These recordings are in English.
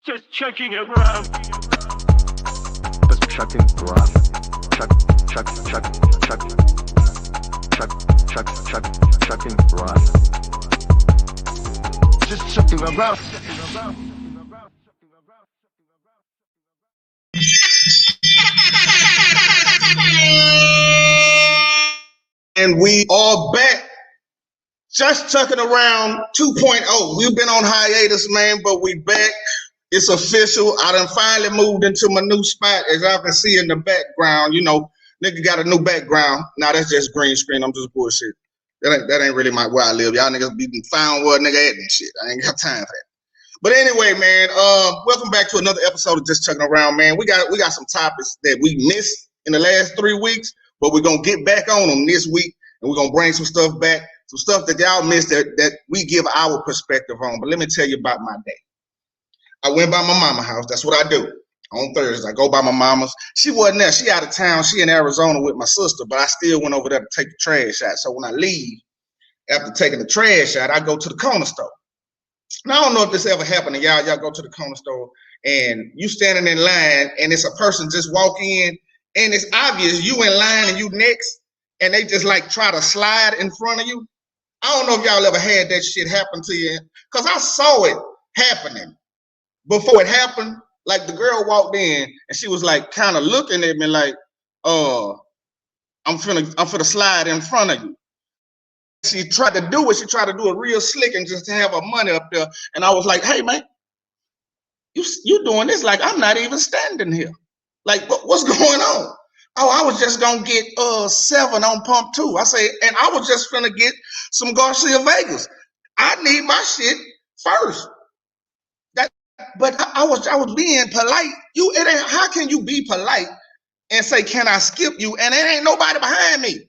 Just checking around. Just checking around. Checking around. Just checking around. And we are back. Just Chucking Around 2.0. We've been on hiatus, man, but we back. It's official. I done finally moved into my new spot, as y'all can see in the background. You know, nigga got a new background. Now that's just green screen. I'm just bullshit. That ain't really where I live. Y'all niggas be found where nigga at and shit. I ain't got time for that. But anyway, man, welcome back to another episode of Just Chucking Around, man. We got some topics that we missed in the last 3 weeks, but we're gonna get back on them this week, and we're gonna bring some stuff back, some stuff that y'all missed that we give our perspective on. But let me tell you about my day. I went by my mama's house. That's what I do on Thursdays. I go by my mama's. She wasn't there. She out of town. She in Arizona with my sister, but I still went over there to take the trash out. So when I leave, after taking the trash out, I go to the corner store. Now, I don't know if this ever happened to y'all. Y'all go to the corner store and you standing in line and it's a person just walk in and it's obvious you in line and you next and they just like try to slide in front of you. I don't know if y'all ever had that shit happen to you, because I saw it happening before it happened. Like the girl walked in and she was like kind of looking at me like, I'm finna slide in front of you. She tried to do it. She tried to do it real slick and just to have her money up there. And I was like, hey, man, you doing this like I'm not even standing here. Like, what's going on? Oh, I was just going to get 7 on pump 2. I say, and I was just finna get some Garcia Vegas. I need my shit first. But I was being polite. How can you be polite and say, can I skip you? And there ain't nobody behind me.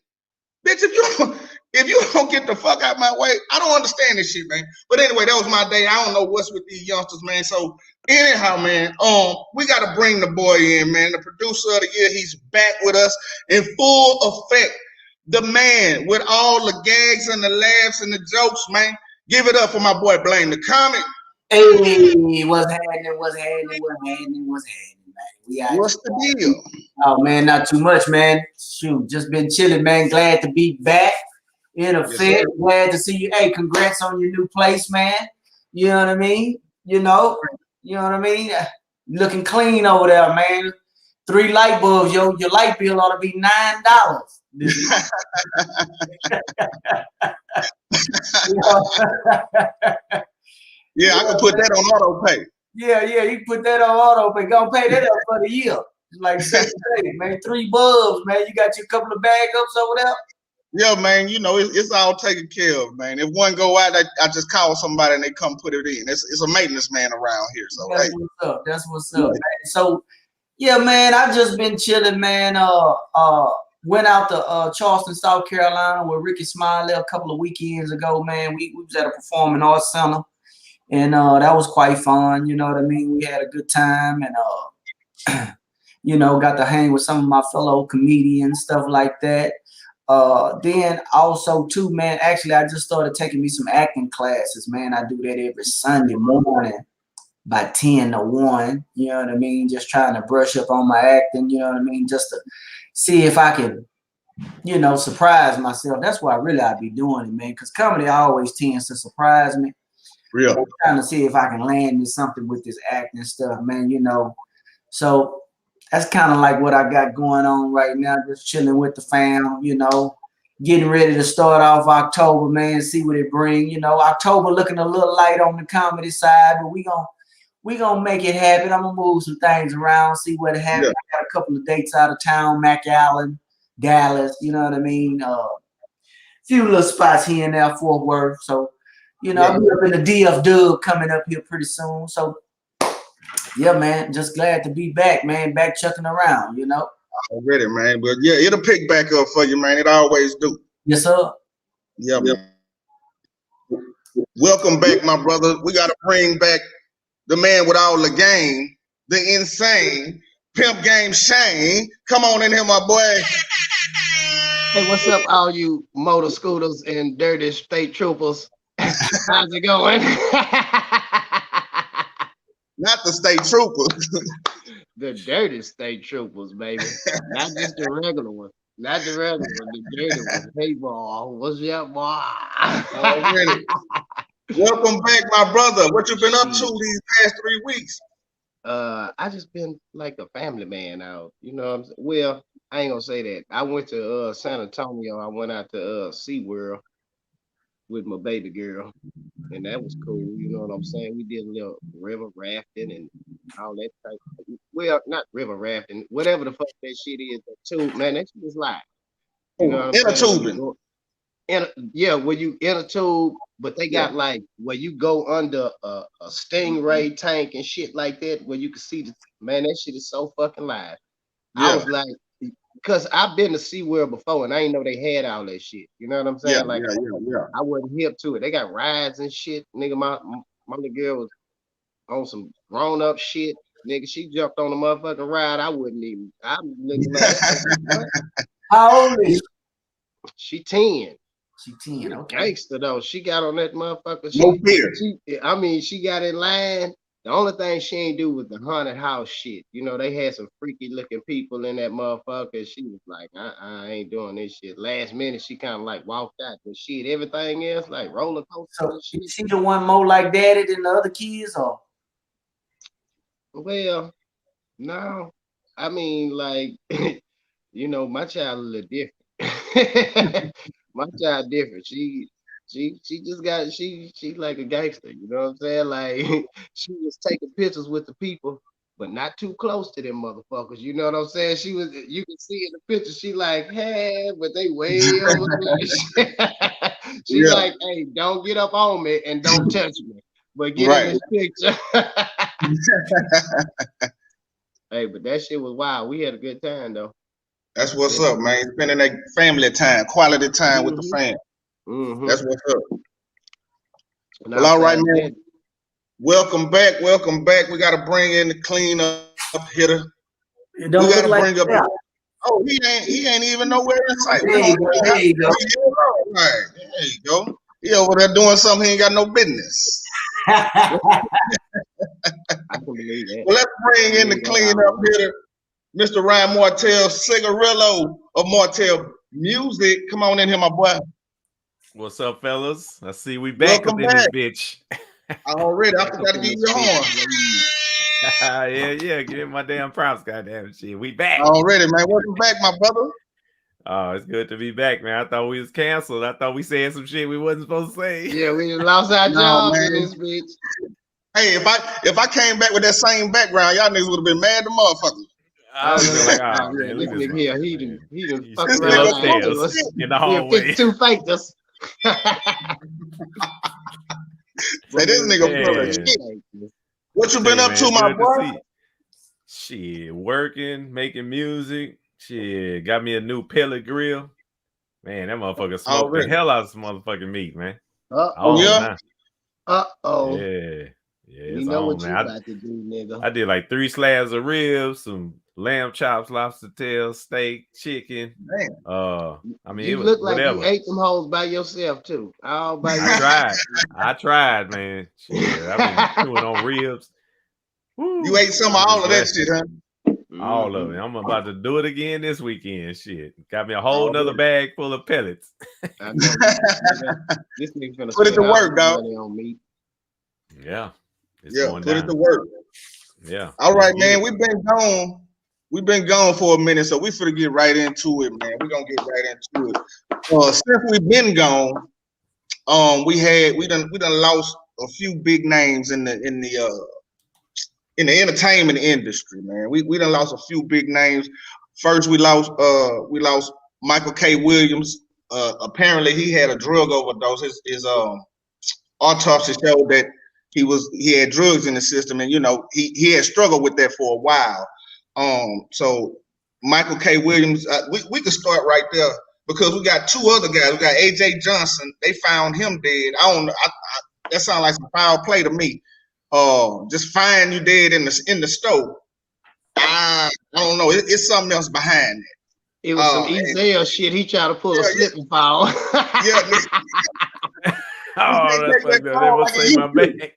Bitch, if you don't get the fuck out my way, I don't understand this shit, man. But anyway, that was my day. I don't know what's with these youngsters, man. So anyhow, man, we got to bring the boy in, man. The producer of the year, he's back with us in full effect. The man with all the gags and the laughs and the jokes, man. Give it up for my boy Blame the Comic. Hey, what's happening, man? What's the deal? Oh, man, not too much, man. Shoot, just been chilling, man. Glad to be back in effect. Yes, glad to see you. Hey, congrats on your new place, man. You know what I mean? You know what I mean? Looking clean over there, man. 3 light bulbs, your light bill ought to be $9. Yeah, I can put that on auto pay. Yeah, you can put that on auto pay. Gonna pay that up for the year. Like 6 days, man. 3 bulbs, man. You got your couple of backups over there? Yeah, man. You know, it's all taken care of, man. If one go out, I just call somebody and they come put it in. It's a maintenance man around here. So That's what's up, man. So yeah, man, I just been chilling, man. Went out to Charleston, South Carolina with Ricky Smiley a couple of weekends ago, man. We was at a performing arts center. And that was quite fun, you know what I mean? We had a good time and, got to hang with some of my fellow comedians, stuff like that. Then also, too, man, actually, I just started taking me some acting classes, man. I do that every Sunday morning by 10 to 1, you know what I mean? Just trying to brush up on my acting, you know what I mean? Just to see if I can, surprise myself. That's why really I be doing it, man, because comedy always tends to surprise me. Real. I'm trying to see if I can land me something with this acting stuff, man, So that's kind of like what I got going on right now, just chilling with the fam, getting ready to start off October, man, see what it brings. October looking a little light on the comedy side, but we gonna make it happen. I'm gonna move some things around, see what happens. Yeah. I got a couple of dates out of town, McAllen, Dallas, you know what I mean? Few little spots here and there, Fort Worth, so I'll be up in the DF Dub coming up here pretty soon. So, yeah, man, just glad to be back, man. Back chucking around, Already, man. But yeah, it'll pick back up for you, man. It always do. Yes, sir. Yeah, man. Welcome back, my brother. We got to bring back the man with all the game, the insane Pimp Game Shane. Come on in here, my boy. Hey, what's up, all you motor scooters and dirty state troopers? How's it going? Not the state troopers. The dirty state troopers, baby. Not just the regular ones. Not the regular ones, the dirty ones. Hey, boy, what's up, boy? Already. Welcome back, my brother. What you been up to these past 3 weeks? I just been like a family man out. You know what I'm saying? Well, I ain't gonna say that. I went to San Antonio. I went out to SeaWorld with my baby girl, and that was cool. You know what I'm saying? We did a little river rafting and all that type of, well, not river rafting, whatever the fuck that shit is. Tube, man, that shit is live. You know what I'm saying? Tubing. Yeah, where you in a tube, but they got like where you go under a Stingray tank and shit like that, where you can see the man. That shit is so fucking live. I was like, because I've been to SeaWorld before and I didn't know they had all that shit. You know what I'm saying? I wasn't hip to it. They got rides and shit. Nigga, my little girl was on some grown up shit. Nigga, she jumped on the motherfucking ride. I wouldn't even. I'm looking like, how old is she? 10. She 10. Okay. Gangster though. She got on that motherfucker. No fear. She got in line. The only thing she ain't do was the haunted house shit. You know, they had some freaky looking people in that motherfucker. She was like, I ain't doing this shit. Last minute, she kind of like walked out. But shit, everything else, like roller coaster. So she the one more like daddy than the other kids, or? Well, no. I mean, like, you know, my child a little different. My child different. She just got she like a gangster, you know what I'm saying? Like she was taking pictures with the people, but not too close to them motherfuckers. You know what I'm saying? She was, you can see in the picture, she like, hey, but they way over there. She's like, hey, don't get up on me and don't touch me, but get in this picture. Hey, but that shit was wild. We had a good time though. That's what's up, man. Spending that family time, quality time with the fam. That's what's up. Well, all right, man. Welcome back. Welcome back. We got to bring in the clean up hitter. We got to bring up. Oh, he ain't even nowhere in sight. There you go. Right. There you go. He over there doing something he ain't got no business. I can believe that. Well, let's bring in the clean up hitter, Mr. Ryan Martell, Cigarillo of Martell Music. Come on in here, my boy. What's up, fellas? I see we back up in this bitch. Already, I forgot to give you your horn. yeah, give me my damn props, goddamn shit. We back already, man. Welcome back, my brother. Oh, it's good to be back, man. I thought we was canceled. I thought we said some shit we wasn't supposed to say. Yeah, we lost our job in this bitch. Hey, if I came back with that same background, y'all niggas would have been mad to motherfuckers. I was like, oh, man, this nigga here, he done fuck still around upstairs in the hallway. 52 faked us. Say this nigga full of shit. What you been up to, my boy? Shit, working, making music. Shit, got me a new pellet grill. Man, that motherfucker smoked the hell out of some motherfucking meat, man. Yeah. Yeah, you know what you about to do, nigga. I did like 3 slabs of ribs, some lamb chops, lobster tail, steak, chicken. Damn. I mean, you it look was like whatever. you ate them hoes by yourself too. All by yourself. I tried, man. Shit, I've been chewing on ribs. Woo. You ate some of all of that shit, huh? All of it. I'm about to do it again this weekend. Shit, got me a whole nother bag full of pellets. This nigga finna put it to work, dog. On me. Yeah. Put it to work. Yeah. All right, man. We've been gone. We've been gone for a minute, so we finna get right into it, man. We're gonna get right into it. Since we've been gone, we done lost a few big names in the entertainment industry, man. We done lost a few big names. First, we lost Michael K. Williams. Apparently, he had a drug overdose. His autopsy showed that he had drugs in the system, and you know he had struggled with that for a while. So Michael K. Williams, we could start right there because we got 2 other guys. We got AJ Johnson. They found him dead. I don't know. That sounds like some foul play to me. Just find you dead in the stove. I don't know. It's something else behind it. It was some Ezel shit. He tried to pull a slip and fall. Oh, that's fucked up. That must say my bag.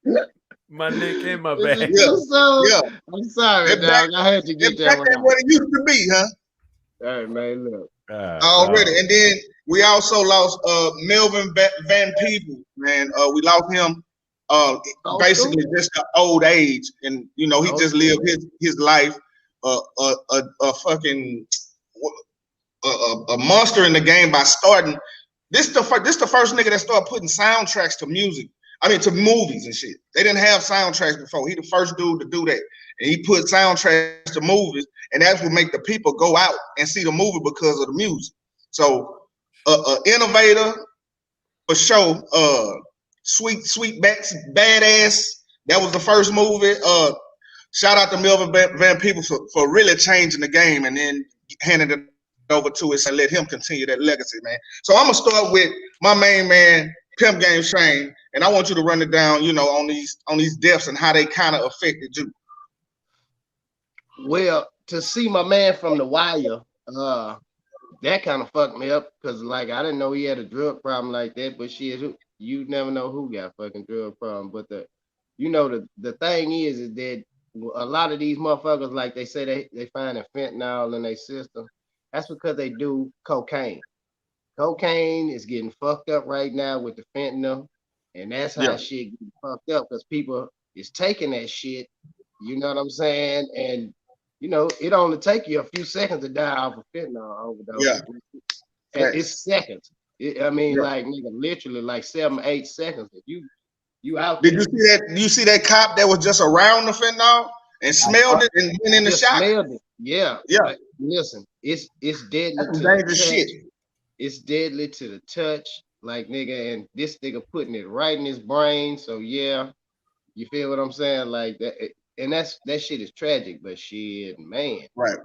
My neck and my This back. is too soon. Yeah. I'm sorry, That back- dog. I had to get It's that back one at out. what it used to be, huh? All right, man. Look. Already. And then we also lost Melvin Van Peebles, man. We lost him basically just the old age. And you know, he just lived his life a fucking a monster in the game by starting. This the first nigga that started putting soundtracks to music. I mean to movies and shit. They didn't have soundtracks before. He the first dude to do that. And he put soundtracks to movies, and that's what make the people go out and see the movie because of the music. So innovator for sure. Sweet badass. That was the first movie. Shout out to Melvin Van Peebles for really changing the game and then handing it over to us and let him continue that legacy, man. So I'm gonna start with my main man, Pimp Game Shane, and I want you to run it down, you know, on these deaths and how they kind of affected you. Well, to see my man from The Wire, that kind of fucked me up because, like, I didn't know he had a drug problem like that. But shit, you never know who got fucking drug problem. But the thing is that a lot of these motherfuckers, like they say, they find a fentanyl in their system. That's because they do cocaine. Cocaine is getting fucked up right now with the fentanyl, and that's how shit get fucked up because people is taking that shit. You know what I'm saying? And you know, it only take you a few seconds to die off of fentanyl overdose. Yeah. And it's seconds. I mean, like nigga, literally like 7-8 seconds. If you out Did there. you see that? You see that cop that was just around the fentanyl and smelled it and went in the shot? Smelled it. Yeah. Yeah. But listen, it's deadly That's to dangerous the touch. shit. It's deadly to the touch, like nigga, and this nigga putting it right in his brain. So yeah, you feel what I'm saying? Like that, and that shit is tragic, but shit, man. Right.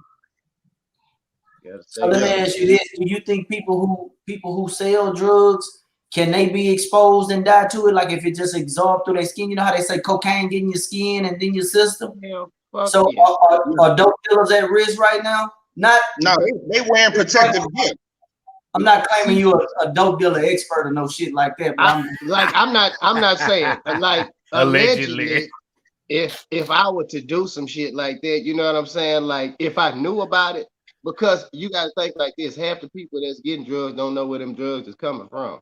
So let me ask you this: do you think people who sell drugs, can they be exposed and die to it? Like if it just absorbed through their skin, you know how they say cocaine get in your skin and then your system. So are dope dealers at risk right now? Not. No, they wearing protective gear. I'm not claiming you a dope dealer expert or no shit like that. But I'm not saying like allegedly. If I were to do some shit like that, you know what I'm saying? Like if I knew about it, because you gotta think like this: half the people that's getting drugs don't know where them drugs is coming from.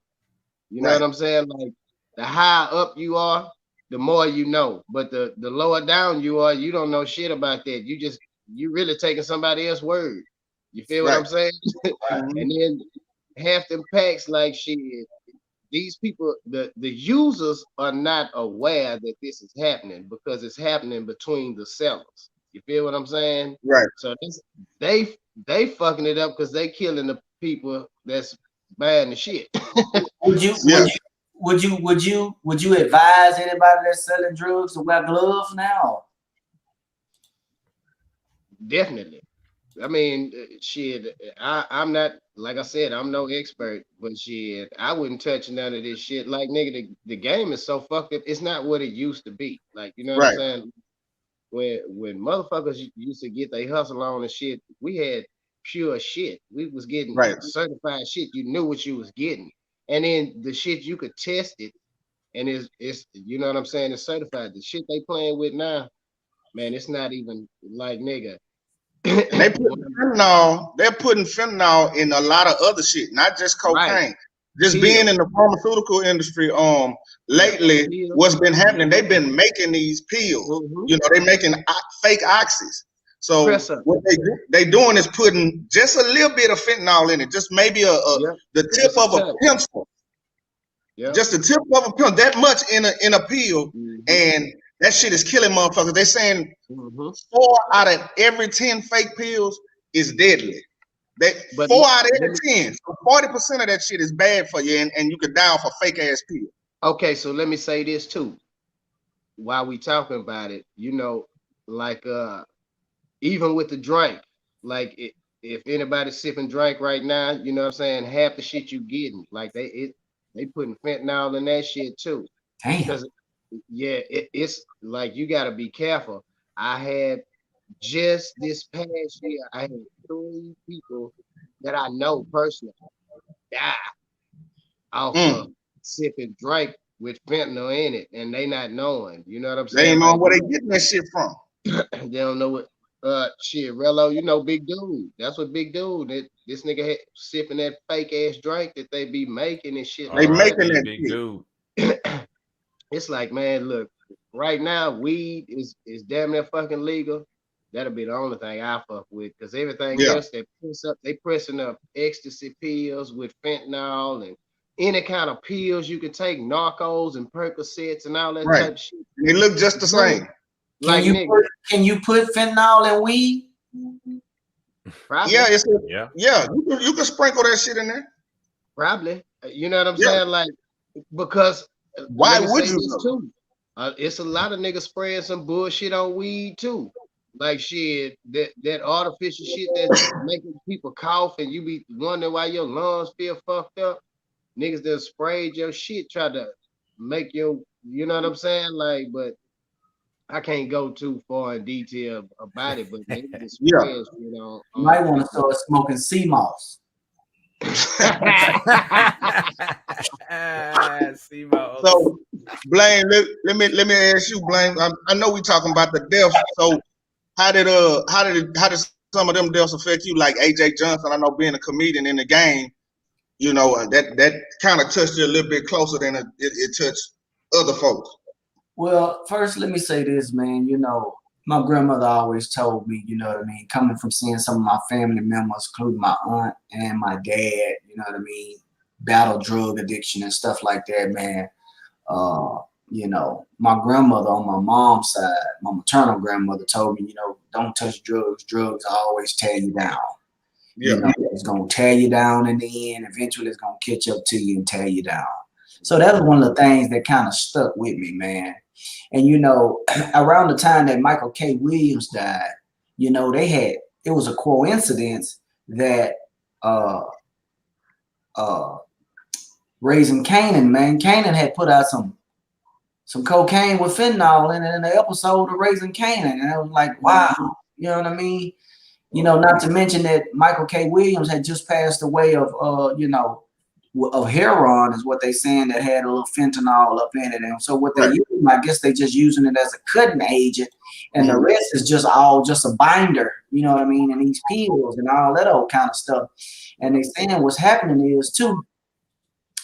You know what I'm saying? Like the higher up you are, the more you know. But the lower down you are, you don't know shit about that. You really taking somebody else's word. You feel what I'm saying? And then half them packs like shit. These people, the users are not aware that this is happening because it's happening between the sellers. You feel what I'm saying? Right. So they fucking it up because they killing the people that's buying the shit. Would you advise anybody that's selling drugs to wear gloves now? Definitely. I mean, shit. I'm not, like I said, I'm no expert, but shit, I wouldn't touch none of this shit. Like nigga, the game is so fucked up. It's not what it used to be. Like you know what I'm saying? When motherfuckers used to get their hustle on and shit, we had pure shit. We was getting certified shit. You knew what you was getting, and then the shit you could test it, and it's you know what I'm saying? It's certified. The shit they playing with now, man, it's not even like nigga. They're putting fentanyl in a lot of other shit, not just cocaine. Right. Just being in the pharmaceutical industry, lately, what's been happening? They've been making these pills. You know, they're making fake oxys. So what they doing is putting just a little bit of fentanyl in it, just maybe the tip of a pencil. Just the tip of a pencil, that much in a pill, and that shit is killing motherfuckers. They're saying 4 out of every 10 fake pills is deadly. 4 out of every 10. So 40% of that shit is bad for you, and you could die off a fake ass pill. Okay, so let me say this too. While we talking about it, you know, like even with the drink, like if anybody's sipping drink right now, you know what I'm saying, half the shit you getting, like they putting fentanyl in that shit too. Damn. Because it's like you got to be careful. I had just this past year, I had 3 people that I know personally die off of sipping drink with fentanyl in it, and they not knowing. You know what I'm They saying? ain't know Like, where they getting that shit from. they don't know what. Shit, Rello, you know, Big Dude. That's what Big Dude. This nigga had sipping that fake ass drink that they be making and shit They like making R.I.P. that Big shit. dude. It's like, man, look, right now, weed is damn near fucking legal. That'll be the only thing I fuck with, because everything Yeah. else they pressing up ecstasy pills with fentanyl and any kind of pills you can take, narcos and Percocets and all that Right. type of shit. They look just the same. Like, Can you put fentanyl in weed? probably, Yeah, Yeah. You can sprinkle that shit in there. probably. You know what I'm Yeah. saying? Like, because Why let me would say you this know? too. It's a lot of niggas spraying some bullshit on weed too. Like shit, that artificial shit that's making people cough and you be wondering why your lungs feel fucked up. Niggas that sprayed your shit try to make you know what I'm saying? Like, but I can't go too far in detail about it, but niggas just Yeah. spraying shit on. You might want to start smoking sea moss. So, Blaine, let me ask you, Blaine. I know we talking about the deaths. So, how did some of them deaths affect you? Like AJ Johnson, I know being a comedian in the game, you know, that kind of touched you a little bit closer than it touched other folks. Well, first, let me say this, man. You know, my grandmother always told me, you know what I mean, coming from seeing some of my family members, including my aunt and my dad, you know what I mean, battle drug addiction and stuff like that, man. You know, my grandmother on my mom's side, my maternal grandmother told me, you know, don't touch drugs. Drugs always tear you down. Yeah. You know, it's going to tear you down in the end. Eventually, it's going to catch up to you and tear you down. So that was one of the things that kind of stuck with me, man. And, you know, around the time that Michael K. Williams died, you know, it was a coincidence that Raising Kanan, man, Kanan had put out some cocaine with fentanyl in it in the episode of Raising Kanan. And I was like, wow, you know what I mean? You know, not to mention that Michael K. Williams had just passed away of, you know, of heroin is what they saying, that had a little fentanyl up in it. And so what they use, I guess they just using it as a cutting agent, and the rest is just a binder, you know what I mean, and these pills and all that old kind of stuff. And they saying what's happening is too,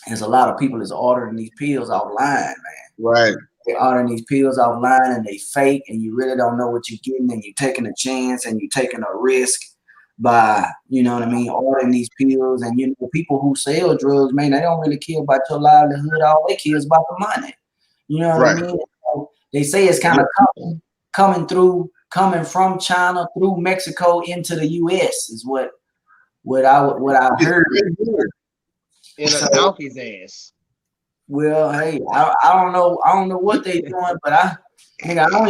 there's a lot of people that's ordering these pills offline, man. Right. They're ordering these pills offline and they fake, and you really don't know what you're getting, and you're taking a chance and you're taking a risk by, you know what I mean, ordering these pills. And, you know, people who sell drugs, man, they don't really care about your livelihood. All they care is about the money. You know what I mean? So they say it's kind of coming from China through Mexico into the U.S. is what I heard. In a donkey's ass. Well, hey, I don't know what they doing, but I don't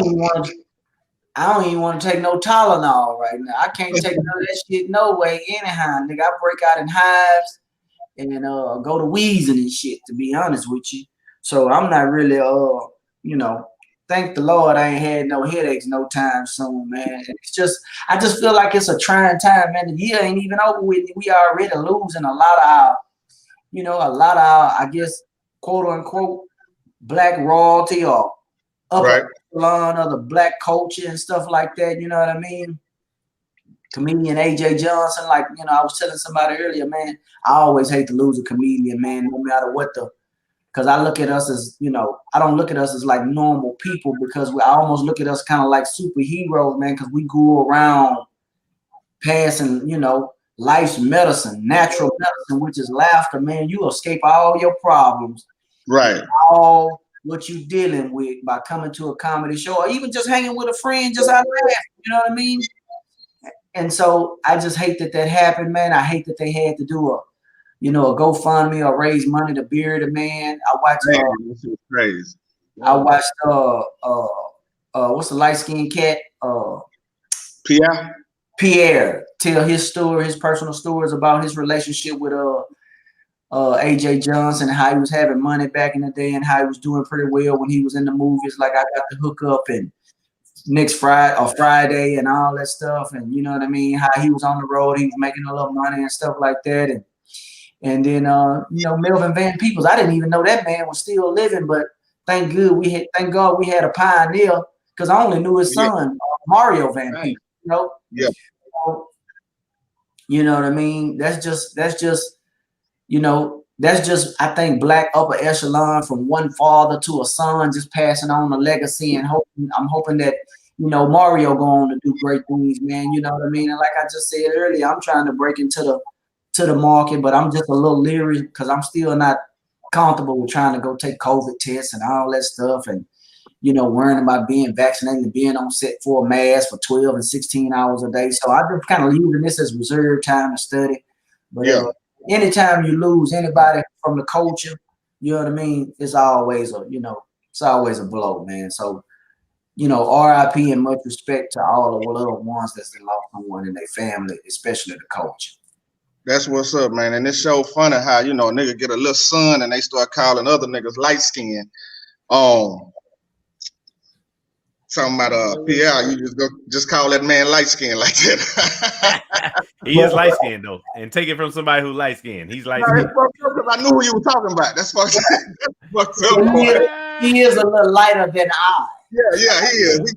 even want to take no Tylenol right now. I can't take none of that shit no way anyhow. Nigga, I break out in hives and go to wheezing and shit, to be honest with you. So I'm not really you know, thank the Lord I ain't had no headaches no time soon, man. It's just, I just feel like it's a trying time, man. The year ain't even over with. We already losing a lot of our, I guess, quote unquote, black royalty or upper echelon of the black culture and stuff like that. You know what I mean? Comedian AJ Johnson, like, you know, I was telling somebody earlier, man, I always hate to lose a comedian, man, no matter what because I look at us as, you know, I don't look at us as like normal people, because I almost look at us kind of like superheroes, man, because we go around passing, you know, life's medicine, natural medicine, which is laughter, man. You escape all your problems. Right. All what you dealing with by coming to a comedy show, or even just hanging with a friend just out laughing. You know what I mean? And so I just hate that happened, man. I hate that they had to do a GoFundMe or raise money to bury the man. I watched. This is crazy. I watched. What's the light skinned cat? Pierre tell his story, his personal stories about his relationship with AJ Johnson, and how he was having money back in the day, and how he was doing pretty well when he was in the movies. Like, I got the hook up and next Friday and all that stuff, and you know what I mean, how he was on the road, he was making a little money and stuff like that, And then Melvin Van Peebles. I didn't even know that man was still living, but thank God we had a pioneer, because I only knew his son, Mario Van Peebles. Yeah. You know what I mean? That's just I think black upper echelon from one father to a son, just passing on a legacy, and I'm hoping that Mario going to do great things, man. You know what I mean? And like I just said earlier, I'm trying to break into the market, but I'm just a little leery because I'm still not comfortable with trying to go take COVID tests and all that stuff, and worrying about being vaccinated and being on set for a mask for 12 and 16 hours a day. So I've been kind of using this as reserve time to study. But anytime you lose anybody from the culture, you know what I mean, it's always a blow, man. So RIP and much respect to all the loved ones that's lost someone in their family, especially the culture. That's what's up, man. And it's so funny how, a nigga get a little son and they start calling other niggas light skinned. Talking about PR, you just call that man light skinned like that. He is light skinned though. And take it from somebody who's light skinned. He's light skinned. I knew who you were talking about. That's fucked up. He is a little lighter than I. Yeah, he is.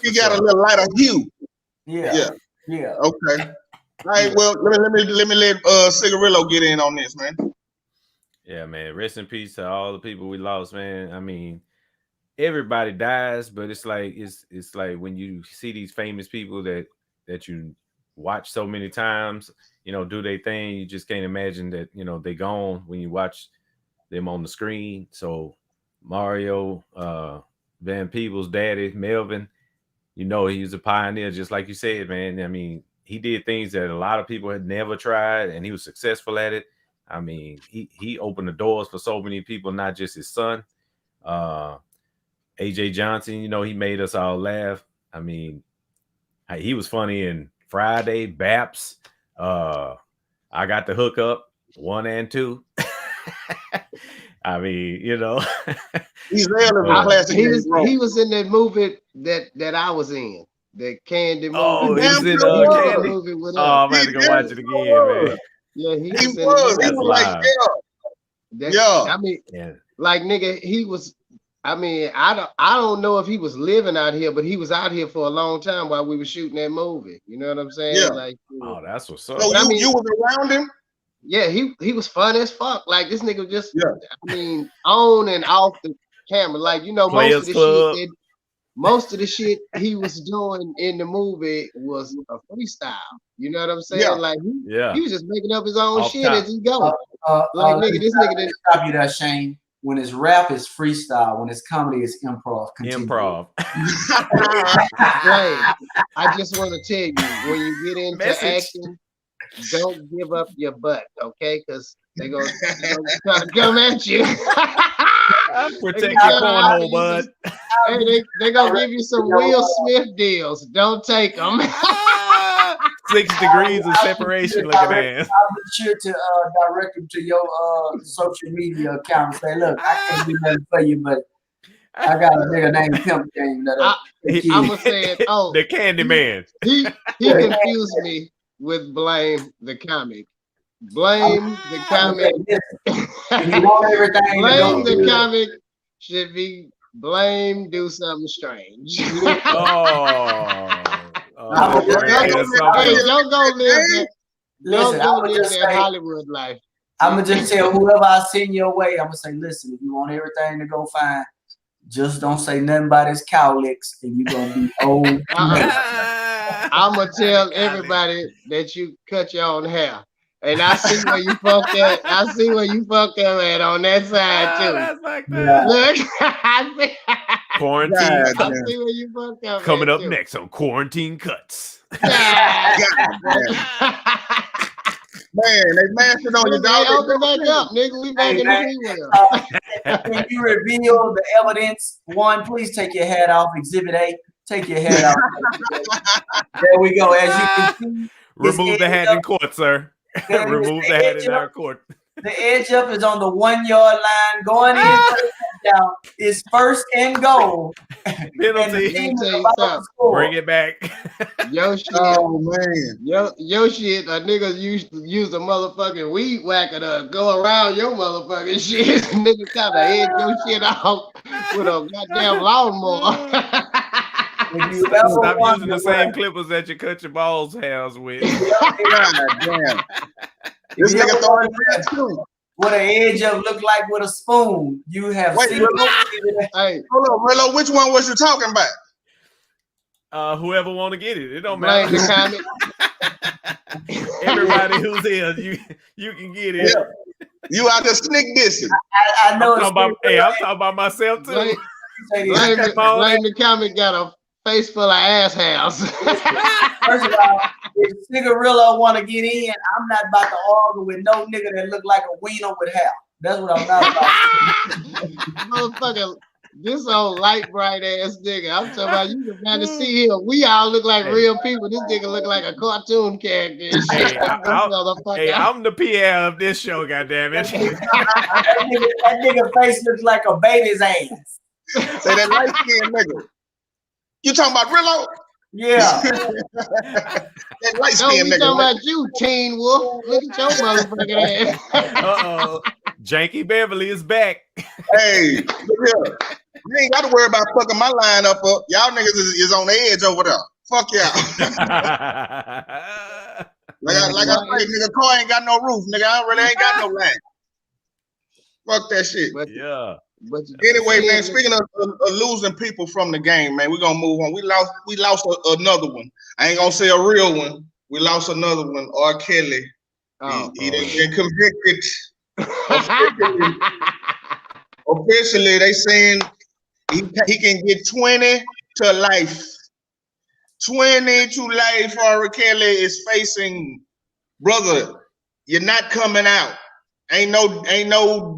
He got a little lighter hue. Yeah. Okay. All right, well, let me let Cigarillo get in on this, man. Yeah, man. Rest in peace to all the people we lost, man. I mean, everybody dies, but it's like when you see these famous people that you watch so many times, do their thing, you just can't imagine that they gone when you watch them on the screen. So Mario Van Peebles' daddy, Melvin, he was a pioneer, just like you said, man. I mean, he did things that a lot of people had never tried, and he was successful at it. I mean, he opened the doors for so many people, not just his son. AJ Johnson, he made us all laugh. I mean, he was funny in Friday, Baps. I got the hookup 1 and 2. I mean, he's relevant. Classic. He was in that movie that I was in. The Candy movie. Oh, he was in Candy. Movie with I'm going to go watch it again, man. Yeah, he was. He was like, I mean, like, nigga, he was. I mean, I don't know if he was living out here, but he was out here for a long time while we were shooting that movie. You know what I'm saying? Yeah. Like, that's what's up. So you was around him? Yeah, he was fun as fuck. Like, this nigga just, I mean, on and off the camera. Like, most of the shit he was doing in the movie was a freestyle. You know what I'm saying? Yeah. Like, he was just making up his own Off shit top. as he go. Like, nigga, this nigga didn't stop you there, Shane. When it's rap, it's freestyle. When it's comedy, it's improv. Continue. Improv. Right. I just want to tell you, when you get into acting, don't give up your butt, okay? Because they're gonna try to come at you. Protect your cornhole, bud. Hey, they're gonna give you some Will Smith deals. Don't take them. 6 degrees of separation looking at. I'll be sure to direct them to your social media account and say, look, I can't do nothing for you, but I got a nigga named Pimp Game that I'm gonna say it. Oh, the Candy Man. He confused me with Blame the Comic. Blame the Comic. Blame the Comic should be Blame Do Something Strange. Don't go live that Hollywood life. I'm gonna just tell whoever I send your way, I'm gonna say, listen, if you want everything to go fine, just don't say nothing about his cow licks, and you're gonna be old. I'm gonna tell everybody that you cut your own hair. And I see where you fucked up. I see where you fucked up at on that side too. That's like that. Look, I see. Quarantine. I see where you fucked up. Coming up too. next on Quarantine Cuts. Man, they mashed it on your dog. Open back up, nigga. We back in the When you reveal the evidence, one, please take your hat off. Exhibit A, take your hat off. There we go. As you can see, remove the hat in court, sir. Remove the hat in our court. The edge up is on the 1 yard line. Going in down is first and goal. And the Penalty. team is Let me tell you about to something. score. Bring it back. Yo shit, Oh man. yo shit, a nigga used to use a motherfucking weed whacker to go around your motherfucking shit. Nigga kind of head your shit off with a goddamn lawnmower. If you ever Stop using wonder the same clippers that you cut your balls hairs with. God damn. This you nigga ever throwing wonder that too. what an edge up look like with a spoon, you have Wait, seen Rillo, Hey, hold on, Rillo, which one was you talking about? Whoever want to get it, it don't blame matter. the comment. Everybody who's here, you can get it. Yeah. You out there sneak dissing. I know I'm it's talking I'm talking about myself too. Blame, First blame the comment got a face full of ass hairs. of all, if Cigarillo want to get in, I'm not about to argue with no nigga that look like a wiener with hair. That's what I'm not about. Motherfucker, this old light bright ass nigga. I'm talking about you can kind of see him. We all look like real people. This nigga look like a cartoon character and shit. Hey, I'm the PR of this show, goddammit. that nigga face looks like a baby's ass. Say that light skinned nigga. You talking about Rillo? Yeah. That light No, we skinned talking nigga. about you, Teen Wolf. Look at your motherfucking ass. Uh-oh. Janky Beverly is back. Hey, look here. You ain't got to worry about fucking my line up. Y'all niggas is on the edge over there. Fuck y'all. like I said, nigga, car ain't got no roof. Nigga, I really ain't got no line. Fuck that shit. But, Yeah. but Anyway, man, speaking of losing people from the game, man, we're gonna move on. We lost another one. I ain't gonna say a real one. We lost another one. R. Kelly. He done been convicted. Officially, they saying he can get 20 to life. 20 to life. R. Kelly is facing, brother. You're not coming out. Ain't no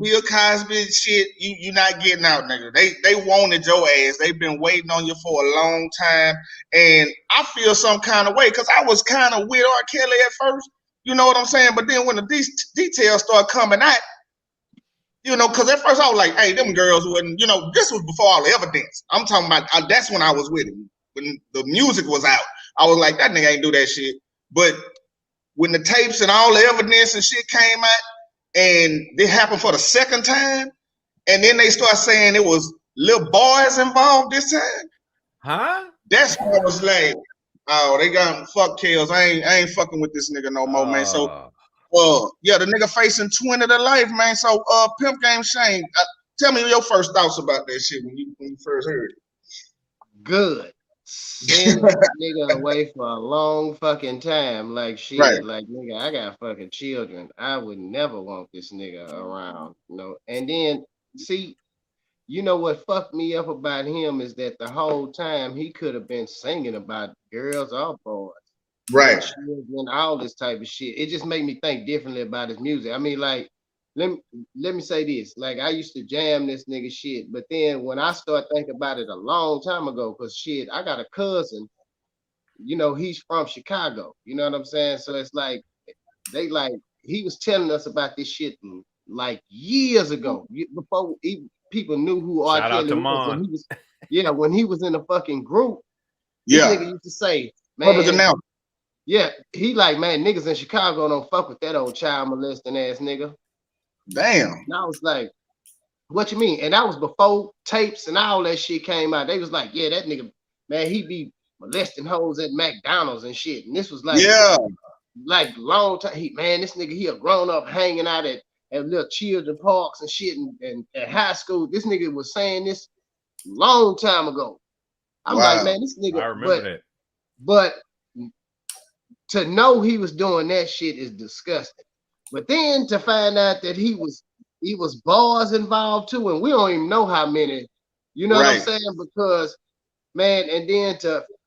Bill Cosby shit. You not getting out, nigga. They wanted your ass. They've been waiting on you for a long time, and I feel some kind of way because I was kind of with R. Kelly at first. You know what I'm saying? But then when the details start coming out, you know, because at first I was like, hey, them girls wouldn't. You know, this was before all the evidence. I'm talking about. That's when I was with him. When the music was out, I was like, that nigga ain't do that shit. But when the tapes and all the evidence and shit came out. And it happened for the second time, and then they start saying it was little boys involved this time. Huh? That's when I was like, oh, they got fuck kills. I ain't fucking with this nigga no more, man. So, yeah, the nigga facing 20 to life, man. So, Pimp Game Shane, tell me your first thoughts about that shit when you first heard it. Good. Send that nigga away for a long fucking time. Like shit, Right. like nigga, I got fucking children. I would never want this nigga around, you know. And then see, you know what fucked me up about him is that the whole time he could have been singing about girls or boys. Right. And all this type of shit. It just made me think differently about his music. I mean, like, let me say this. Like, I used to jam this nigga shit, but then when I start thinking about it a long time ago, because shit, I got a cousin, you know, he's from Chicago. You know what I'm saying? So it's like he was telling us about this shit like years ago, before people knew who R. Shout out Kelly to was. Mon. And he was, yeah, when he was in the fucking group, Yeah. this nigga used to say, What was it man, now? yeah, he like, man, niggas in Chicago don't fuck with that old child molesting ass nigga. Damn. And I was like, what you mean? And that was before tapes and all that shit came out. They was like, yeah, that nigga, man, he be molesting hoes at McDonald's and shit. And this was like, Yeah. like long time. This nigga, he a grown up hanging out at little children parks and shit and at high school. This nigga was saying this long time ago. I'm Wow. like, man, this nigga. I remember that. But to know he was doing that shit is disgusting. But then to find out that he was bars involved too, and we don't even know how many, you know what I'm saying? Because man, and then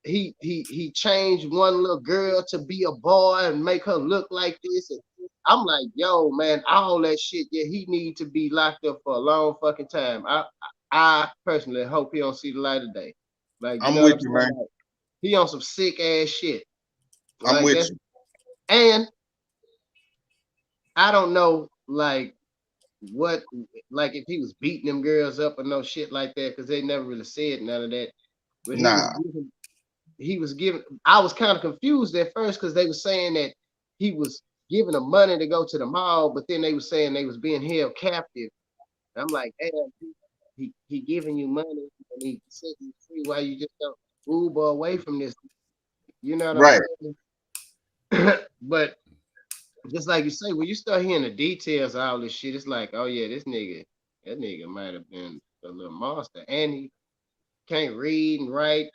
he changed one little girl to be a boy and make her look like this. And I'm like, yo, man, all that shit, yeah, he need to be locked up for a long fucking time. I personally hope he don't see the light of day. Like, I'm with you, man. Like, he on some sick ass shit. I'm Like, with you. And I don't know like what, like if he was beating them girls up or no shit like that, because they never really said none of that. But Nah. he was giving. I was kind of confused at first because they were saying that he was giving them money to go to the mall, but then they were saying they was being held captive. And I'm like, hey, he giving you money and he setting you free. Why you just don't Uber away from this? You know what Right. I'm saying? But just like you say, when you start hearing the details of all this shit, it's like, oh yeah, that nigga might have been a little monster, and he can't read and write.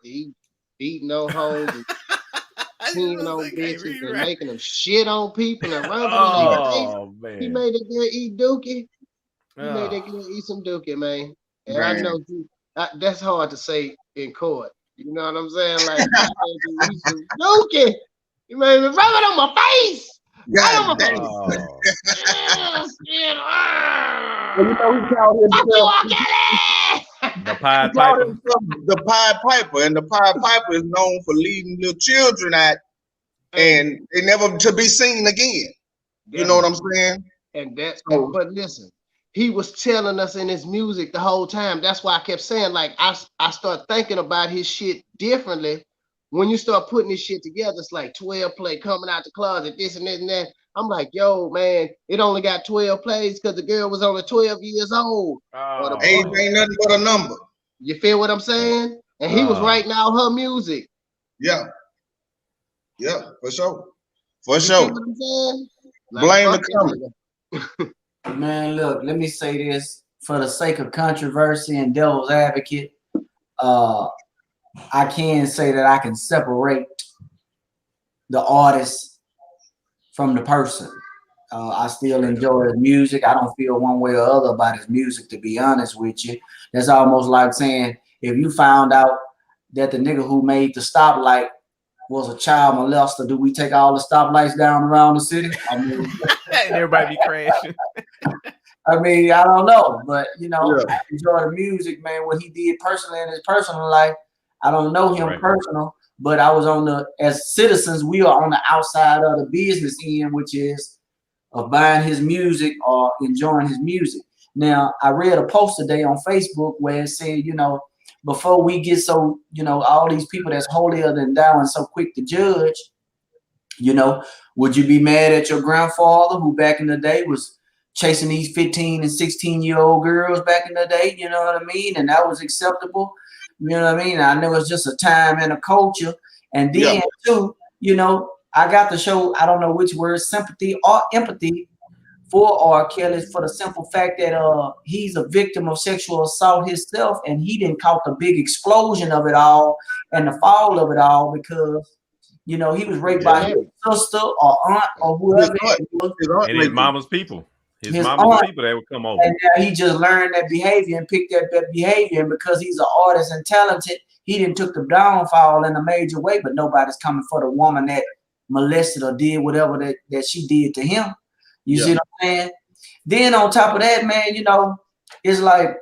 He beating on hoes and peeing on bitches and making them shit on people and rubbing them in their face. Oh man. He made that girl eat dookie. He made that Oh. girl eat some dookie, man. And Man. I know that's hard to say in court. You know what I'm saying? Like, you made me eat some dookie. You made me rub it on my face. God damn. Oh. Well, you know, he called himself The Pied he called Piper. himself the Pied Piper, and the Pied Piper is known for leading little children out, and they never to be seen again. You know what I'm saying? And that, So- but listen, he was telling us in his music the whole time. That's why I kept saying, like, I start thinking about his shit differently. When you start putting this shit together, it's like 12 play coming out the closet, this and this and that. I'm like, yo, man, it only got 12 plays because the girl was only 12 years old. Oh. Age ain't nothing but a number. You feel what I'm saying? And he was Oh. writing out her music. Yeah. Yeah, for sure. For You sure. feel what I'm saying? Blame fuck the that coming. nigga. Man, look, let me say this for the sake of controversy and devil's advocate. I can say that I can separate the artist from the person. I still enjoy his music. I don't feel one way or other about his music, to be honest with you. That's almost like saying if you found out that the nigga who made the stoplight was a child molester, do we take all the stoplights down around the city? I mean, And everybody be crashing. I don't know, but you know, Yeah. I enjoy the music, man. What he did personally in his personal life, I don't know him Right. personal, but I was as citizens, we are on the outside of the business end, which is of buying his music or enjoying his music. Now, I read a post today on Facebook where it said, you know, before we get so, you know, all these people that's holier than thou and so quick to judge, you know, would you be mad at your grandfather who back in the day was chasing these 15 and 16-year-old girls back in the day? You know what I mean? And that was acceptable. You know what I mean? I know it's just a time and a culture. And then too, you know, I got to show, I don't know which word, sympathy or empathy for R. Kelly for the simple fact that he's a victim of sexual assault himself, and he didn't caught the big explosion of it all and the fall of it all because, you know, he was raped by his sister or aunt or whoever. And his mama's people. His mama's aunt, people that would come over. And now he just learned that behavior and picked up that behavior. And because he's an artist and talented, he didn't took the downfall in a major way, but nobody's coming for the woman that molested or did whatever that she did to him. You see what I'm saying? Then on top of that, man, you know, it's like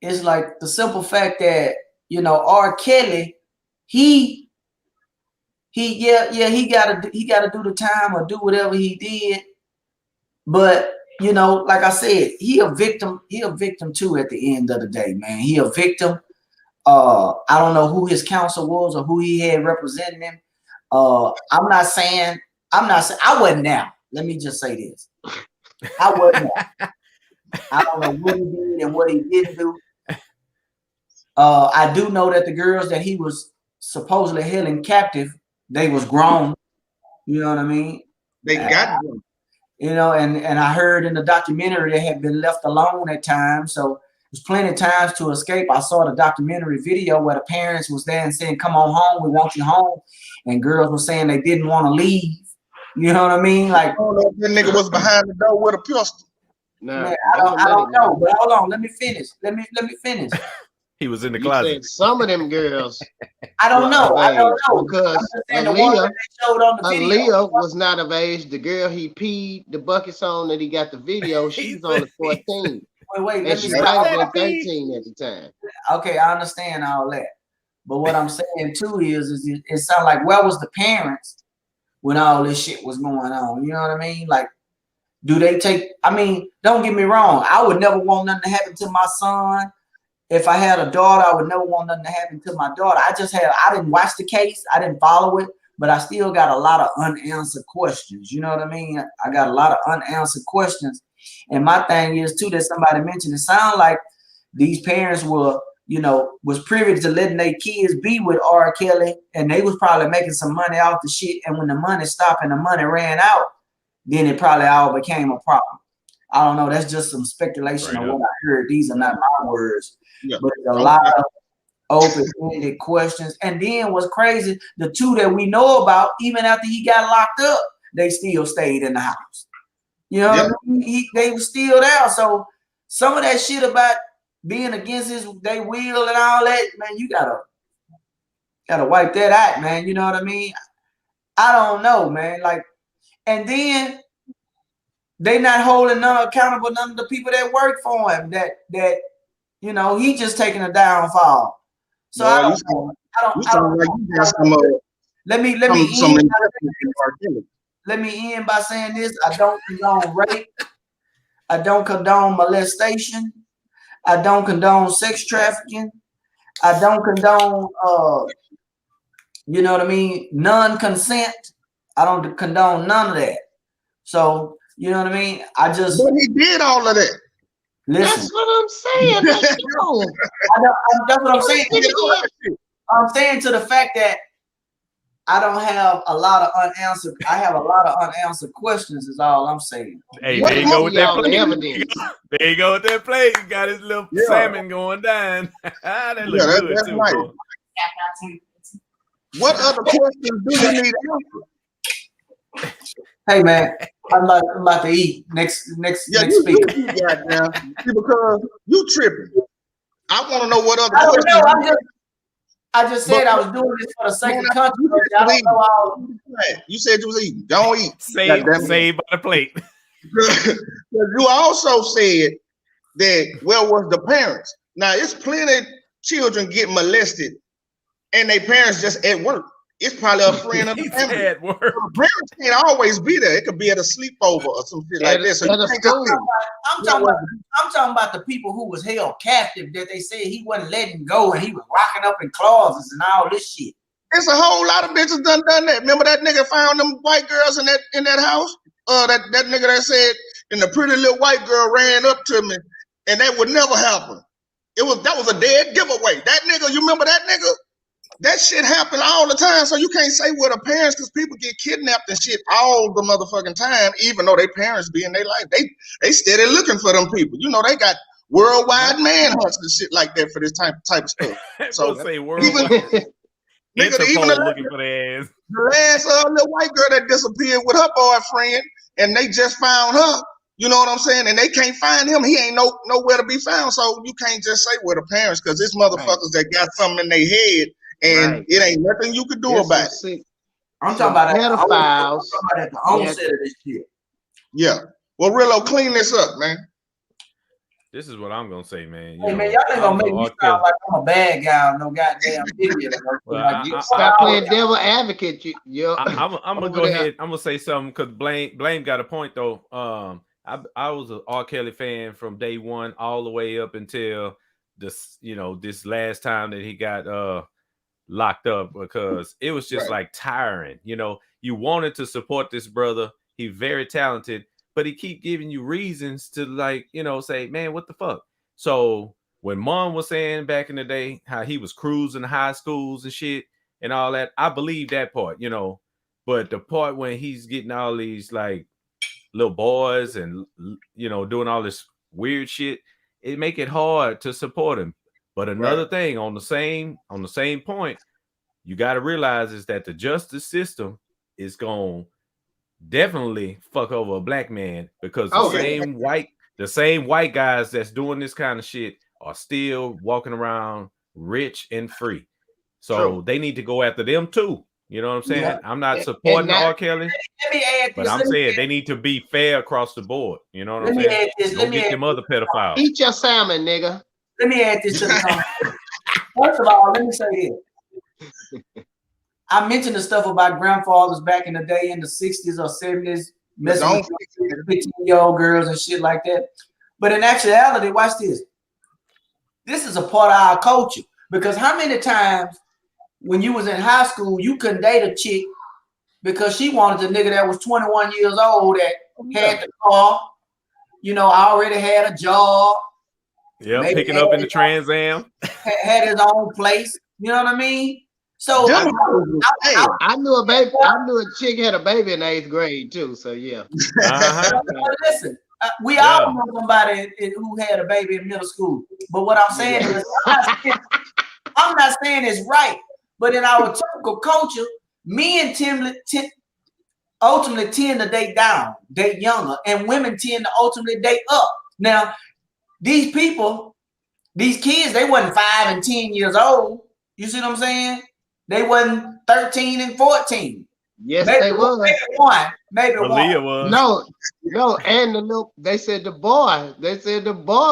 the simple fact that, you know, R. Kelly, he gotta do the time or do whatever he did. But you know, like I said, he a victim too at the end of the day, man. He a victim. I don't know who his counsel was or who he had representing him. I'm not saying I wasn't now. Let me just say this. I wasn't now. I don't know what he did and what he didn't do. I do know that the girls that he was supposedly holding captive, they was grown. You know what I mean? They got them. You know, and I heard in the documentary they had been left alone at times. So there's plenty of times to escape. I saw the documentary video where the parents was there and saying, "Come on home, we want you home." And girls were saying they didn't want to leave. You know what I mean? Like, I don't know if that nigga was behind the door with a pistol. No, man, I don't know. But hold on, let me finish. Let me finish. He was in the You closet. said some of them girls. I don't know. I don't know. Because Aaliyah was not of age. The girl he peed the buckets on that he got the video, she was only 14. Wait, and she might have been 13 at the time. Okay, I understand all that. But what I'm saying too is it sounds like where was the parents when all this shit was going on. You know what I mean? Like, do they take? I mean, don't get me wrong. I would never want nothing to happen to my son. If I had a daughter, I would never want nothing to happen to my daughter. I didn't watch the case. I didn't follow it, but I still got a lot of unanswered questions. You know what I mean? I got a lot of unanswered questions. And my thing is too, that somebody mentioned, it sounds like these parents were, was privy to letting their kids be with R. Kelly, and they was probably making some money off the shit. And when the money stopped and the money ran out, then it probably all became a problem. I don't know. That's just some speculation of what I heard. These are not my words, but a lot of open-ended questions. And then what's crazy, the two that we know about, even after he got locked up, they still stayed in the house. You know what I mean? They were still there. So some of that shit about being against they will and all that, man, you gotta wipe that out, man. You know what I mean? I don't know, man. Like, and then they not holding none accountable, none of the people that work for him. That he just taking a downfall. So I don't. Let me end by saying this. I don't condone rape. I don't condone molestation. I don't condone sex trafficking. I don't condone, non-consent. I don't condone none of that. So, you know what I mean? But he did all of that. Listen. That's what I'm saying. That's what I'm saying. I'm saying to the fact that I don't have a lot of unanswered. I have a lot of unanswered questions. Is all I'm saying. Hey, there you go with that plate. There you go with that plate. He got his little salmon going down. That looks good that's too. Right. What other questions do you need answered? Hey man, I'm about to eat next speaker. Because you tripping. I want to know what other I don't questions. know. I just said I was doing this for the sake of controversy. I don't know how. You said you was eating. Don't eat. Save by the plate. You also said that where was the parents? Now it's plenty children get molested, and their parents just at work. It's probably a friend of the family. At work. The parents can't always be there. It could be at a sleepover or some shit like this. So I'm talking about the people who was held captive that they said he wasn't letting go and he was locking up in closets and all this shit. There's a whole lot of bitches done that. Remember that nigga found them white girls in that house? That nigga that said, and the pretty little white girl ran up to me, and that would never happen. That was a dead giveaway. That nigga, you remember that nigga? That shit happen all the time. So you can't say what the parents, because people get kidnapped and shit all the motherfucking time, even though their parents be in their life. They steady looking for them people. You know, they got worldwide manhunts and shit like that for this type of stuff. So say worldwide. Interpol looking for their ass. The last little white girl that disappeared with her boyfriend, and they just found her. You know what I'm saying? And they can't find him. He ain't nowhere to be found. So you can't just say with the parents, because it's motherfuckers that got something in their head, and it ain't nothing you could do about it. I'm talking about pedophiles. At the onset of this shit. Yeah. Well, Rillo, clean this up, man. This is what I'm gonna say, man. Hey, man, y'all ain't gonna make me sound like I'm a bad guy or no goddamn idiot. Stop playing devil advocate. I'm gonna go ahead. I'm gonna say something because Blame got a point though. I was an R. Kelly fan from day one all the way up until this last time that he got locked up, because it was just like tiring. You wanted to support this brother. He's very talented, but he keep giving you reasons to say, man, what the fuck? So when Mom was saying back in the day how he was cruising high schools and shit and all that, I believe that part, but the part when he's getting all these like little boys and doing all this weird shit, it make it hard to support him. But another thing on the same point, you got to realize is that the justice system is going definitely fuck over a black man, because the same white guys that's doing this kind of shit are still walking around rich and free. So they need to go after them too. You know what I'm saying? Yeah. I'm not supporting R. Kelly, but I'm saying they need to be fair across the board. You know what I'm saying? Don't get them other pedophiles. Eat your salmon, nigga. Let me add this to the conversation. First of all, let me say this. I mentioned the stuff about grandfathers back in the day in the 60s or 70s, messing Don't with 15-year-old girls and shit like that. But in actuality, watch this. This is a part of our culture. Because how many times when you was in high school, you couldn't date a chick because she wanted a nigga that was 21 years old that had the car, you know, already had a job. Yeah, picking up in the Trans Am. Had his own place. You know what I mean? So Hey, I knew a chick had a baby in 8th grade too. So yeah. Listen, we all know somebody who had a baby in middle school. But what I'm saying is, I'm not saying it's right. But in our typical culture, men ultimately tend to date down, date younger, and women tend to ultimately date up. Now, these people, these kids, they wasn't 5 and 10 years old. You see what I'm saying? They wasn't 13 and 14. Yes, maybe, they was. Maybe one. Leah was. No, and they said the boy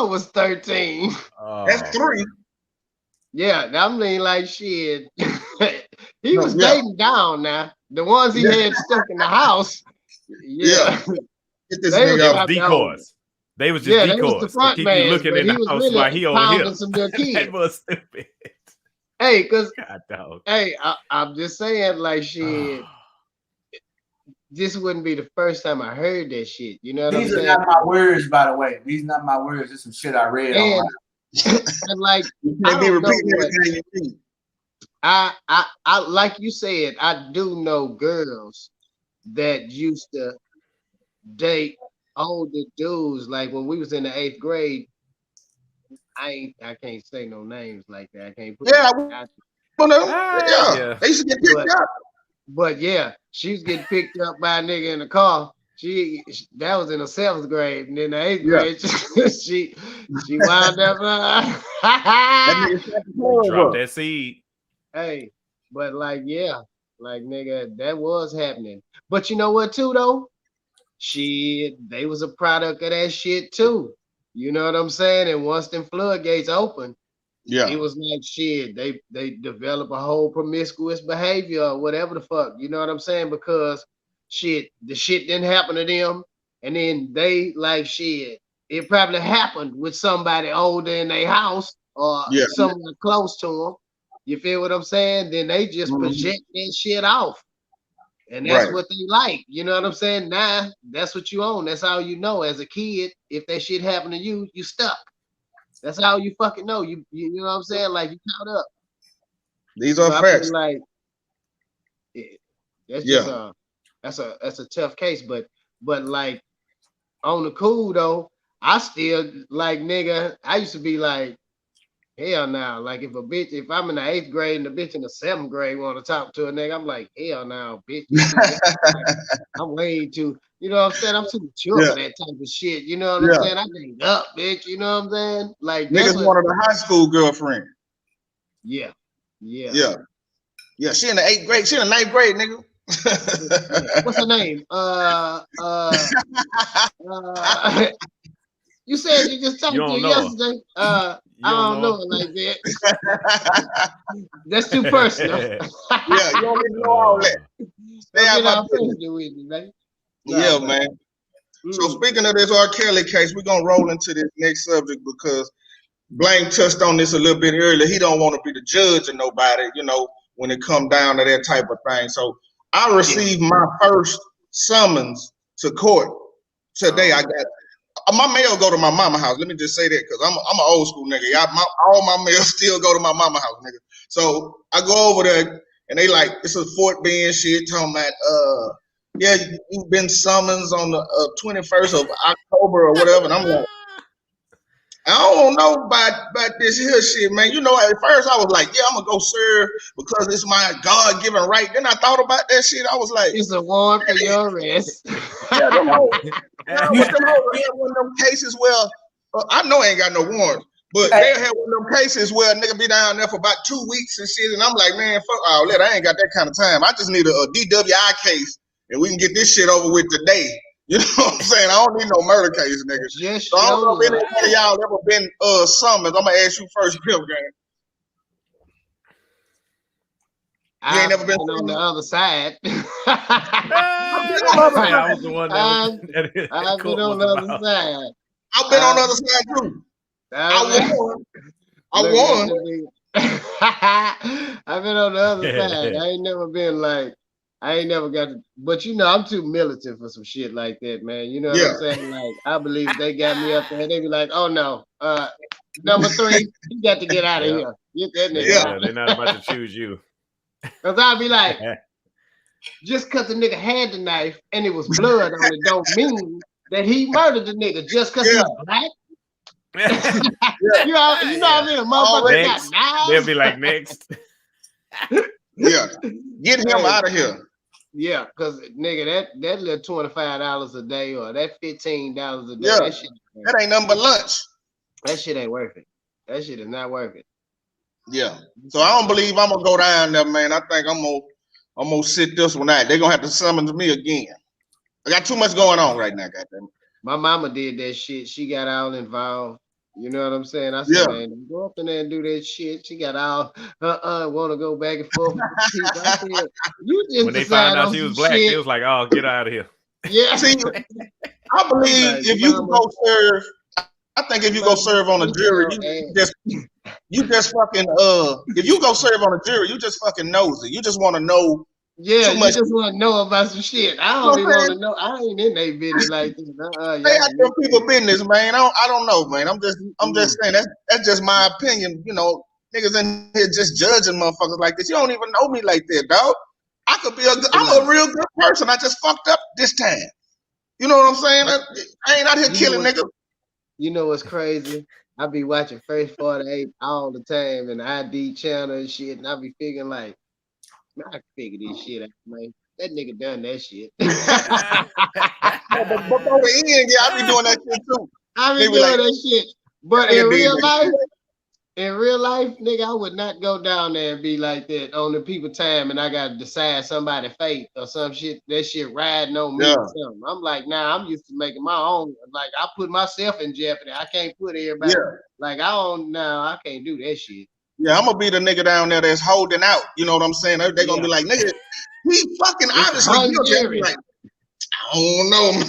was 13. That's 3. Yeah, I mean, like shit. He was dating down now. The ones he had stuck in the house. Yeah. They was decoys. They was just decoys. They was the front keep man, you looking in the house really while he over here. Some little kids. That was stupid. Hey, cause God, dog. Hey, I'm just saying, like shit. This wouldn't be the first time I heard that shit. You know what I'm saying? These are not my words, by the way. These are not my words. It's some shit I read. And like, I don't know I like you said, I do know girls that used to date older dudes. Like when we was in the 8th grade, I can't say no names like that. I can't put they used to get picked up. But yeah, she was getting picked up by a nigga in the car. That was in the 7th grade, and in the 8th grade, she wound up. Drop that seed. Hey, but like nigga, that was happening. But you know what too though? They was a product of that shit too. You know what I'm saying? And once them floodgates opened, it was like shit. They develop a whole promiscuous behavior or whatever the fuck. You know what I'm saying? Because the shit didn't happen to them, and then they like shit. It probably happened with somebody older in their house or someone close to them. You feel what I'm saying? Then they just project that shit off. And that's what they like. You know what I'm saying? Nah, that's what you own. That's how you know as a kid. If that shit happened to you, you stuck. That's how you fucking know. You know what I'm saying? Like you caught up. These are facts. Like that's just that's a tough case. But like on the cool though, I still like nigga. I used to be like, hell no. Like if I'm in the 8th grade and the bitch in the 7th grade want to talk to a nigga, I'm like, hell no, bitch. I'm way too, you know what I'm saying? I'm too mature for that type of shit. You know what I'm saying? I think up, bitch. You know what I'm saying? Like niggas wanted a high school girlfriend. Yeah. She in the 8th grade. She in the 9th grade, nigga. What's her name? You said you just talked to her yesterday. I don't know it like that. That's too personal. You don't even know all that. Stay out my business with me, man. Man. So speaking of this R. Kelly case, we're gonna roll into this next subject because Blaine touched on this a little bit earlier. He don't want to be the judge of nobody, you know, when it come down to that type of thing. So I received my first summons to court today. I got my mail go to my mama house. Let me just say that because I'm an old school nigga. All my mail still go to my mama house, nigga. So I go over there and they like, it's a Fort Bend shit talking about, you've been summons on the 21st of October or whatever. And I'm like, I don't know about this here shit, man. You know, at first I was like, I'm gonna go serve because it's my God-given right. Then I thought about that shit. I was like, it's a warrant for your arrest. Them had one of them cases where I know I ain't got no warrants, but they had one of them cases where a nigga be down there for about 2 weeks and shit, and I'm like, man, fuck all that. I ain't got that kind of time. I just need a DWI case, and we can get this shit over with today. You know what I'm saying? I don't need no murder case, niggas. Yes, so I don't know if any of y'all ever been summoned. I'm gonna ask you first, Pimp Game. You ain't never been on the other side. I was the one I've that been on the other side. I've been on the other side too. I won. I've been on the other side. I ain't never been like, I ain't never got to, but you know, I'm too militant for some shit like that, man. You know what I'm saying? Like, I believe if they got me up there, they be like, oh no, number 3, you got to get out of here. Get that nigga out. They're not about to choose you. Cause I'll be like, just cause the nigga had the knife and it was blood on it, don't mean that he murdered the nigga just cause he's black. You know what I mean? A motherfucker got knives. They'll be like, next. Yeah, get him out of here. Yeah, cause nigga, that little $25 a day or that $15 a day, that ain't nothing but lunch. That shit ain't worth it. That shit is not worth it. Yeah. So I don't believe I'm gonna go down there, man. I think I'm gonna sit this one out. They're gonna have to summon me again. I got too much going on right now, goddamn. My mama did that shit. She got all involved. You know what I'm saying? I said, man, go up in there and do that shit. She got all want to go back and forth with the people. I said, you just when they found out she was black, shit. It was like, oh, get out of here. Yeah, see, I believe if you go serve, I think if you go serve on a jury, you just fucking if you go serve on a jury, you just fucking nosy. You just want to know. Yeah, you just want to know about some shit. I don't even want to know. I ain't in their business like this. They out there people business, man. I don't know, man. I'm just saying that's just my opinion. You know, niggas in here just judging motherfuckers like this. You don't even know me like that, dog. I'm a real good person. I just fucked up this time. You know what I'm saying? I ain't out here killing niggas. You know what's crazy? I be watching First 48 all the time and ID channel and shit, and I be thinking like, I can figure this shit out, man. That nigga done that shit. But over the end, I be doing that shit too. I be doing that shit. But in real life, nigga, I would not go down there and be like that on the people time and I gotta decide somebody's fate or some shit. That shit riding on me or something. I'm like, nah, I'm used to making my own. Like, I put myself in jeopardy. I can't put everybody. Like, I can't do that shit. Yeah, I'm gonna be the nigga down there that's holding out. You know what I'm saying? They're gonna be like, nigga, he fucking obviously guilty. Like, I don't know, man.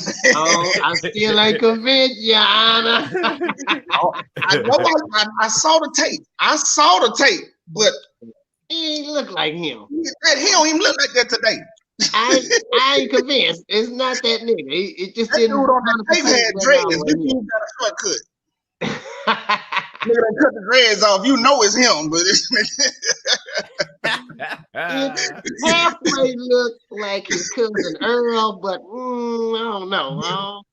I still ain't convinced, Your Honor. I saw the tape. But he ain't look like him. He don't even look like that today. I ain't convinced. It's not that nigga. It just didn't. Dude on the tape had dreads. This dude got a shortcut. Nigga done cut the dreads off. You know it's him, but it halfway look like his cousin Earl, but I don't know.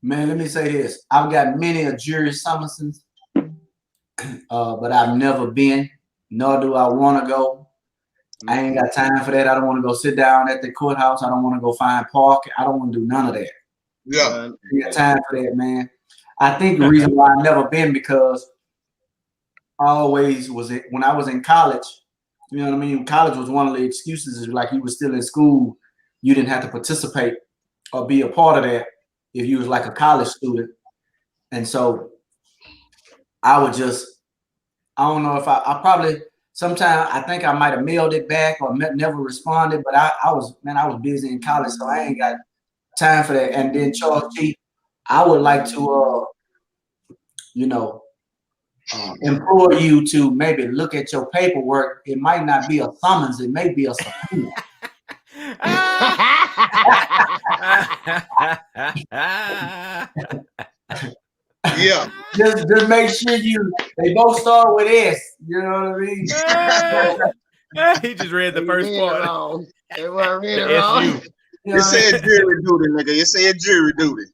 Man, let me say this. I've got many a jury summonses, but I've never been, nor do I want to go. I ain't got time for that. I don't want to go sit down at the courthouse. I don't want to go find park. I don't want to do none of that. Yeah. I ain't got time for that, man. I think the reason why I've never been because I always was when I was in college. You know what I mean? College was one of the excuses. Is like you were still in school, you didn't have to participate or be a part of that if you was like a college student. And so I would just, I don't know if I probably sometimes I think I might have mailed it back or never responded, but I was busy in college, so I ain't got time for that. And then Charles G, I would like to, implore you to maybe look at your paperwork. It might not be a summons. It may be a subpoena. Yeah. Just make sure they both start with S. You know what I mean? He just read the first part. It wasn't read it wrong. It said jury duty, nigga. It said jury duty.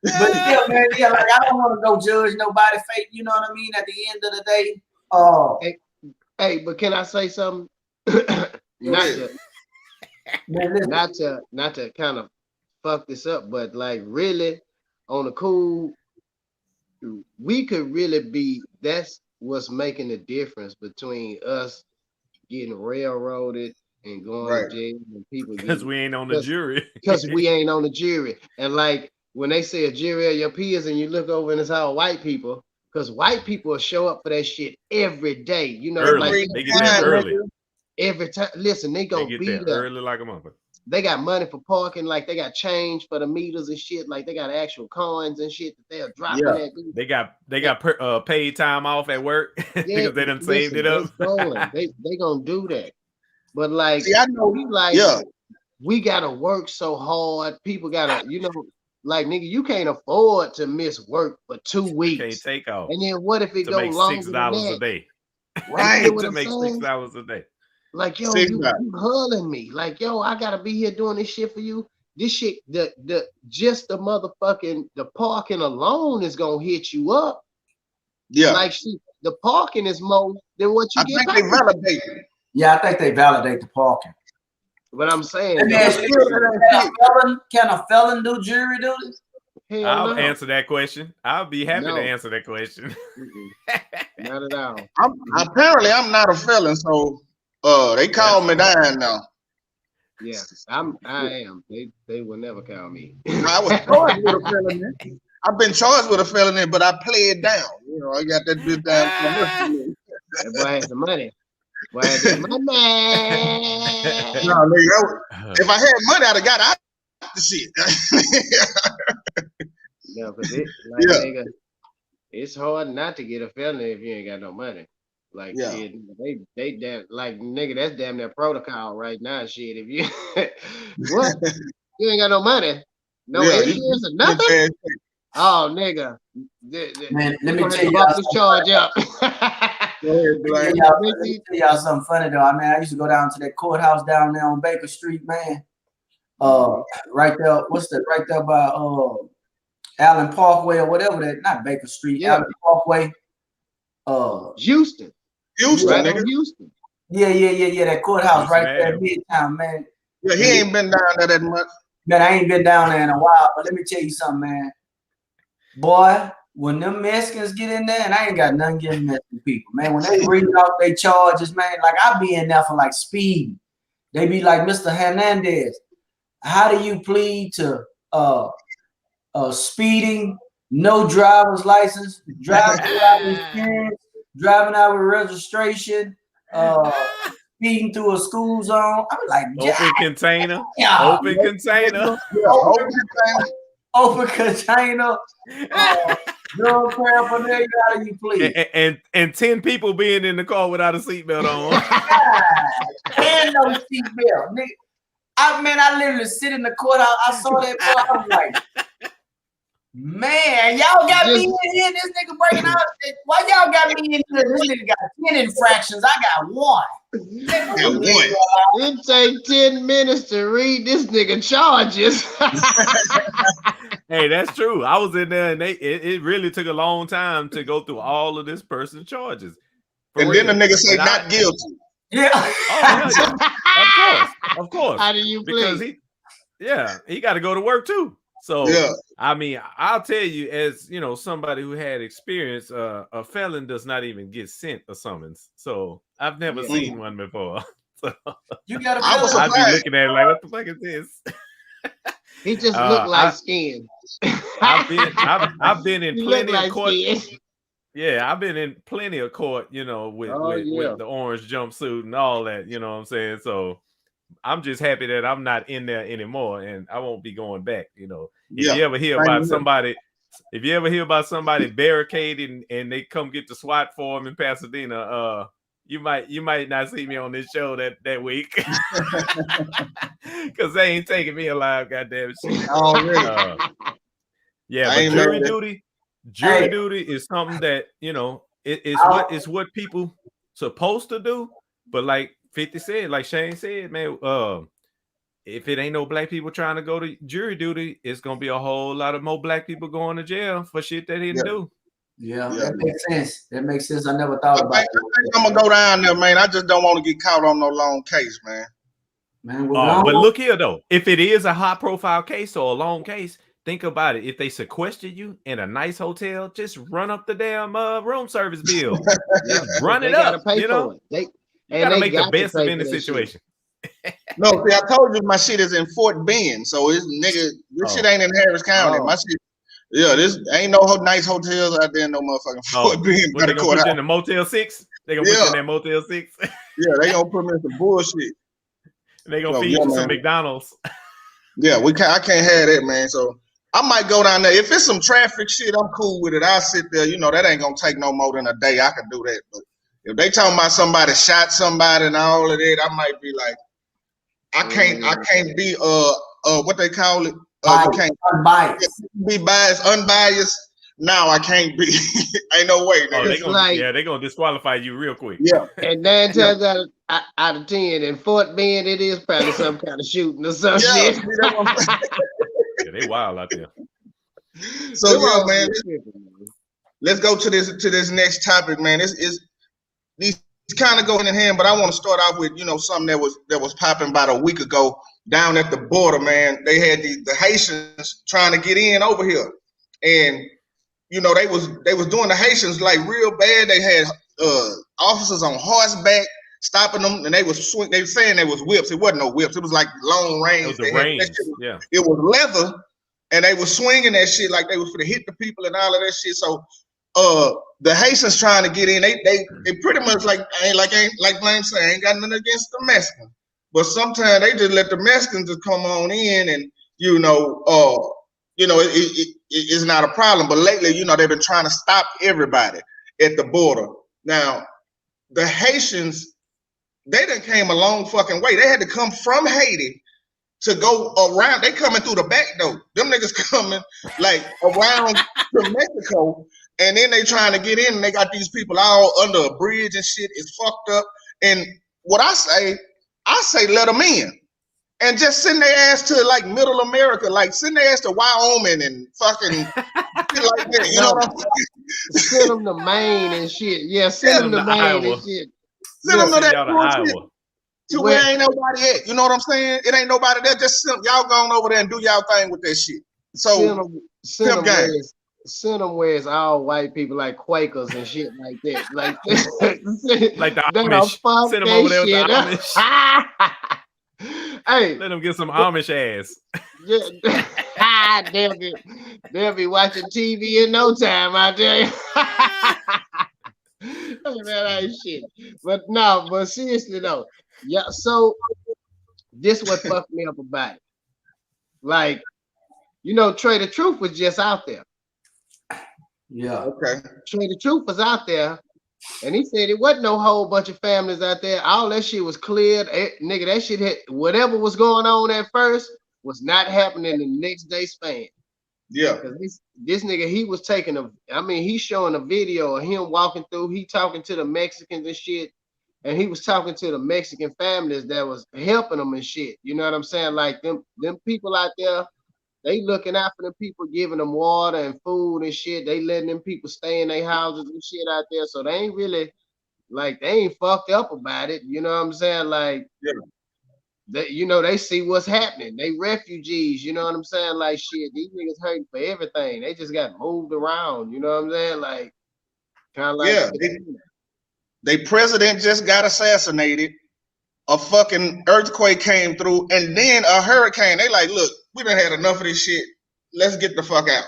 But yeah, man, like I don't want to go judge nobody fate. You know what I mean? At the end of the day, hey, but can I say something? not to kind of fuck this up, but like really on the cool, we could really be. That's what's making the difference between us getting railroaded and going to jail and people because we ain't on the jury. Because we ain't on the jury. And like when they say a jury of your peers and you look over and it's all white people, Because white people will show up for that shit every day. You know, Early. like They get there early. every time. Listen, they They gonna get be there there. early like a motherfucker. They got money for parking, like they got change for the meters and shit. Like they got actual coins and shit that they'll drop in that. They got paid time off at work because they done saved it up. They gonna do that. But like, See, I know. we like, Yeah. we gotta work so hard. People gotta, you know, like nigga, you can't afford to miss work for 2 weeks. Can't take off And then what if it to go make longer $6 than a day. Right. You know what To I'm make saying? $6 a day. Like, yo, $6. you hurling me. Like, yo, I gotta be here doing this shit for you. This shit, the motherfucking the parking alone is gonna hit you up. Yeah. Like, the parking is more than what you I get think paid. they validate. Yeah, I think they validate the parking. But I'm saying, Let me ask you, can a felon do jury duty? hell I'll no. answer that question. I'll be happy No. to answer that question. Not at all. Apparently, I'm not a felon, so they call me down now. Yeah, I am. They will never call me. I was charged with a felony. I've been charged with a felony, but I pled down. You know, I got that bitch down. That boy had the money. Boy had the money. No, nigga, if I had money, I'd have got out the shit. No, because Yeah. nigga, it's hard not to get a felony if you ain't got no money. Like, Yeah. shit, they damn, like, nigga, that's damn near protocol right now. Shit, if you what, you ain't got no money, no Yeah, insurance or nothing. Oh, nigga, Man, let me gonna tell have to y'all bump this charge up. Let me tell y'all something funny though. I mean, I used to go down to that courthouse down there on Baker Street, man. Right there, what's that? Right there by Allen Parkway or whatever that. Not Baker Street, Yeah. Allen Parkway. Houston, right nigga. on Houston. Yeah. That courthouse Houston right there, Ave. Midtown, man. Yeah, he ain't been down there that much. Man, I ain't been down there in a while, but let me tell you something, man. Boy, when them Mexicans get in there, and I ain't got nothing against Mexican people, man. When they read out their charges, man, like I be in there for like speed. They be like, Mr. Hernandez, how do you plead to speeding, no driver's license, driving without insurance, driving out with registration, speeding through a school zone? I'm like, Open container. yeah, Open container. open container, drug paraphernalia, how do you plead? And 10 people being in the car without a seatbelt on. And no seatbelt, nigga. I literally sit in the courthouse. I saw that, bro. I was like, man, y'all got me in here. This nigga breaking out. Why y'all got me in here? This nigga got 10 infractions. I got 1. It take 10 minutes to read this nigga charges. Hey, that's true. I was in there and it really took a long time to go through all of this person's charges. For And real. then the nigga say And not guilty. Yeah. Oh, yeah. Of course. How do you Because plead? he got to go to work too. So Yeah. I mean, I'll tell you, as you know, somebody who had experience, a felon does not even get sent a summons. So I've never seen one before. So You gotta I was I'd be surprised. looking at it like, what the fuck is this? He just look like skin. I've been in He look plenty like of court. skin. Yeah, I've been in plenty of court, you know, with the orange jumpsuit and all that, you know what I'm saying? So I'm just happy that I'm not in there anymore and I won't be going back, you know. If you ever hear about somebody barricading and they come get the SWAT for them in Pasadena, you might not see me on this show that week. Cause they ain't taking me alive, goddamn shit. Yeah, but jury duty is something that, you know, it's what people supposed to do. But like 50 said, like Shane said, man, if it ain't no black people trying to go to jury duty, it's gonna be a whole lot of more black people going to jail for shit they didn't do. Yeah, that makes sense. That makes sense. I never thought about it. I think I'm gonna go down there, man. I just don't want to get caught on no long case, man. Man, But look here though, if it is a high profile case or a long case, think about it. If they sequester you in a nice hotel, just run up the damn room service bill. Just run it up. You know, you gotta make the best of any situation. No, see, I told you my shit is in Fort Bend, so it's nigga. This shit ain't in Harris County. My shit, Yeah, this ain't no nice hotels out there in no motherfucking Oh, Fort Bend. what they gonna put you in the Motel 6? They gonna put you in that Motel 6? Yeah, they gonna put me in some bullshit. They gonna So, feed yeah, you some man. McDonald's. Yeah, I can't have that, man. So I might go down there. If it's some traffic shit, I'm cool with it. I'll sit there. You know, that ain't gonna take no more than a day. I can do that. But if they talking about somebody shot somebody and all of that, I might be like, I can't be what they call it. You can't unbiased. be unbiased. Now I can't be. Ain't no way. Oh, Nigga. they gonna disqualify you real quick. Yeah. And 9 times out of 10 in Fort Bend, it is probably some kind of shooting or some shit. Yeah, they wild out there. So yeah, man. Let's go to this next topic, man. These kind of going in hand, but I want to start off with something that was popping about a week ago down at the border, man. They had the Haitians trying to get in over here, and they was doing the Haitians like real bad. They had officers on horseback stopping them, and they were saying they was whips. It wasn't no whips. It was like long range. It was leather, and they were swinging that shit like they was gonna hit the people and all of that shit. So the Haitians trying to get in, they pretty much like Blaine said, ain't got nothing against the Mexicans, but sometimes they just let the Mexicans just come on in, and it's not a problem. But lately, they've been trying to stop everybody at the border. Now, the Haitians, they done came a long fucking way. They had to come from Haiti to go around. They coming through the back door. Them niggas coming like around to Mexico, and then they trying to get in, and they got these people all under a bridge and shit. It's fucked up. And what I say let them in. And just send their ass to like middle America, like send their ass to Wyoming and fucking shit like that. You know what I'm saying? Send them to Maine and shit. Yeah, send them to Maine Iowa. and shit. Send them to that Iowa. to where ain't nobody at. You know what I'm saying? It ain't nobody there. Just y'all going over there and do y'all thing with that shit. So send them where it's all white people like Quakers and shit like that. Like the Amish. Send them over there with the Amish. Hey, let them get some Amish ass. They'll be watching TV in no time out there. Man, ain't shit. But seriously though, yeah. So this what fucked me up about it. Like, Trey the Truth was just out there. Yeah. Okay. Trey the Truth was out there. And he said it wasn't no whole bunch of families out there. All that shit was cleared. Nigga, that shit had whatever was going on at first was not happening in the next day span. Yeah. This nigga, he was he's showing a video of him walking through. He talking to the Mexicans and shit. And he was talking to the Mexican families that was helping them and shit. You know what I'm saying? Like them people out there, they looking out for them people, giving them water and food and shit. They letting them people stay in their houses and shit out there. So they ain't really, they ain't fucked up about it. You know what I'm saying? Like, they see what's happening. They refugees, you know what I'm saying? Like, shit, these niggas hurting for everything. They just got moved around, you know what I'm saying? Like, kind of like. Yeah, they president just got assassinated. A fucking earthquake came through, and then a hurricane. They like, look, we done had enough of this shit. Let's get the fuck out.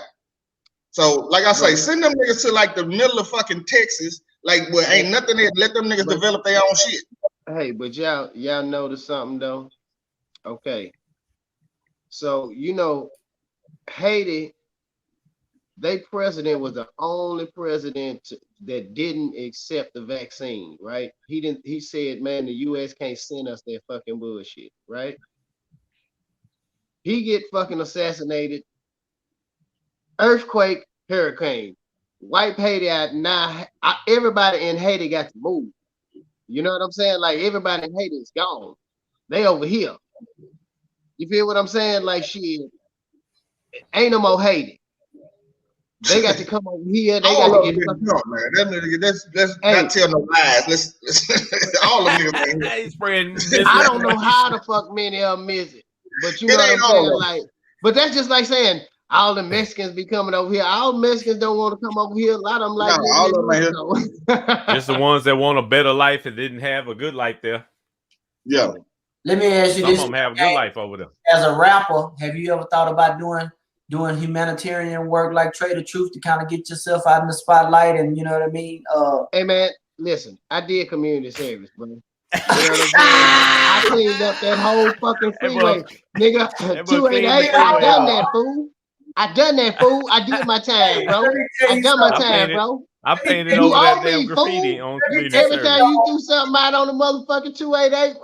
So, like I say, send them niggas to like the middle of fucking Texas, like where ain't nothing there. Let them niggas develop their own shit. Hey, but y'all notice something though? Okay. So, Haiti, their president was the only president that didn't accept the vaccine, right? He said, man, the US can't send us that fucking bullshit, right? He get fucking assassinated. Earthquake, hurricane. Wipe Haiti out. Now everybody in Haiti got to move. You know what I'm saying? Like, everybody in Haiti is gone. They over here. You feel what I'm saying? Like, shit, ain't no more Haiti. They got to come over here. They got to get drunk, man. Let's not tell no lies. Let's all of them. I don't know how the fuck many of them miss it, but you know what I'm saying. Like, but that's just like saying all the Mexicans be coming over here. All Mexicans don't want to come over here. A lot of them like all of them. Just the ones that want a better life and didn't have a good life there. Yeah. Let me ask you this. Some of them have a good life over there. As a rapper, have you ever thought about doing doing humanitarian work like Trade of Truth to kind of get yourself out in the spotlight, and you know what I mean? Hey man, listen, I did community service, bro. You know what I'm saying? I cleaned up that whole fucking freeway, nigga. 288. I done that, fool. I done that, fool. I did my time, bro. I done my time, bro. I painted You over that owe damn me, graffiti fool. on community Every service. time you do something out on the motherfucking 288,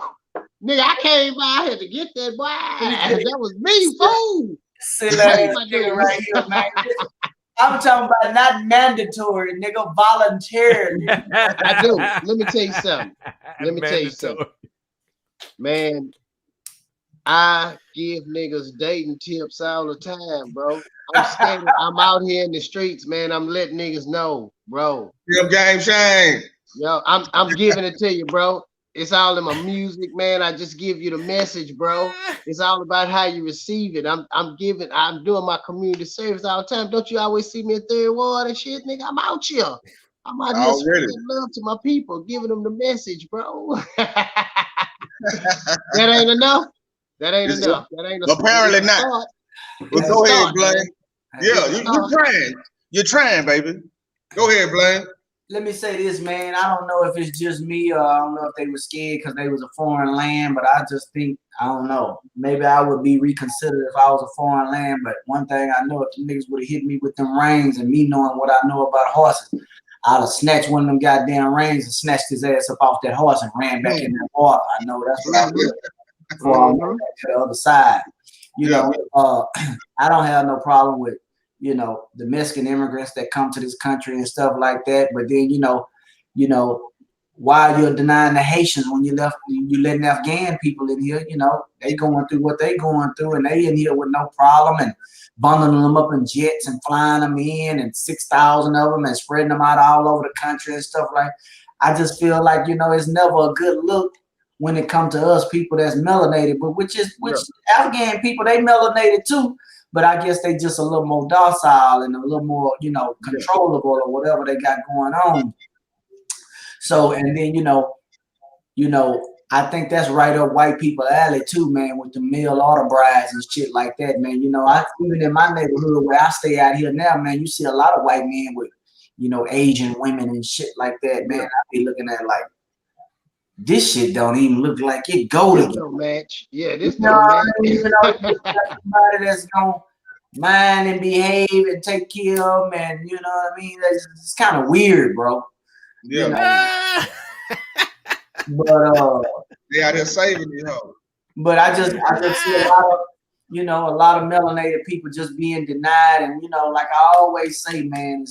nigga, I came by. I had to get that, boy. That was me, fool. Silly ass nigga right here, man. I'm talking about not mandatory, nigga, voluntarily. I do. Let me tell you something. Let me tell you something. Man, I give niggas dating tips all the time, bro. I'm out here in the streets, man. I'm letting niggas know, bro. Real game Shane. Yo, I'm giving it to you, bro. It's all in my music, man. I just give you the message, bro. It's all about how you receive it. I'm doing my community service all the time. Don't you always see me in Third Ward and shit, nigga? I'm out here. I'm out here spreading love to my people, giving them the message, bro. That ain't enough. That ain't enough. That ain't enough. Apparently not. Well, go ahead, Blaine. Yeah, you're trying. You're trying, baby. Go ahead, Blaine. Let me say this, man. I don't know if it's just me or I don't know if they were scared because they was a foreign land, but I just think, I don't know. Maybe I would be reconsidered if I was a foreign land, but one thing I know, if the niggas would have hit me with them reins and me knowing what I know about horses, I'd have snatched one of them goddamn reins and snatched his ass up off that horse and ran back in that water. I know that's what I would before I went back to the other side. You know, I don't have no problem with, you know, the Mexican immigrants that come to this country and stuff like that. But then, you know, while you're denying the Haitians when you letting Afghan people in here, you know, they going through what they going through and they in here with no problem and bundling them up in jets and flying them in and 6,000 of them and spreading them out all over the country and stuff like. I just feel like, you know, it's never a good look when it comes to us people that's melanated, but which Afghan people, they melanated too. But I guess they just a little more docile and a little more, you know, controllable or whatever they got going on. So, and then, you know, I think that's right up white people alley too, man, with the male auto brides and shit like that, man. You know, even in my neighborhood where I stay out here now, man, you see a lot of white men with, you know, Asian women and shit like that, man. I be looking at like, this shit don't even look like it go together. Don't match. Yeah, this don't match. You know, somebody that's gonna mind and behave and take care of them, and you know what I mean. It's kind of weird, bro. Yeah. You know? But they out here saving you, hoe. But I just see a lot of, you know, a lot of melanated people just being denied, and you know, like I always say, man.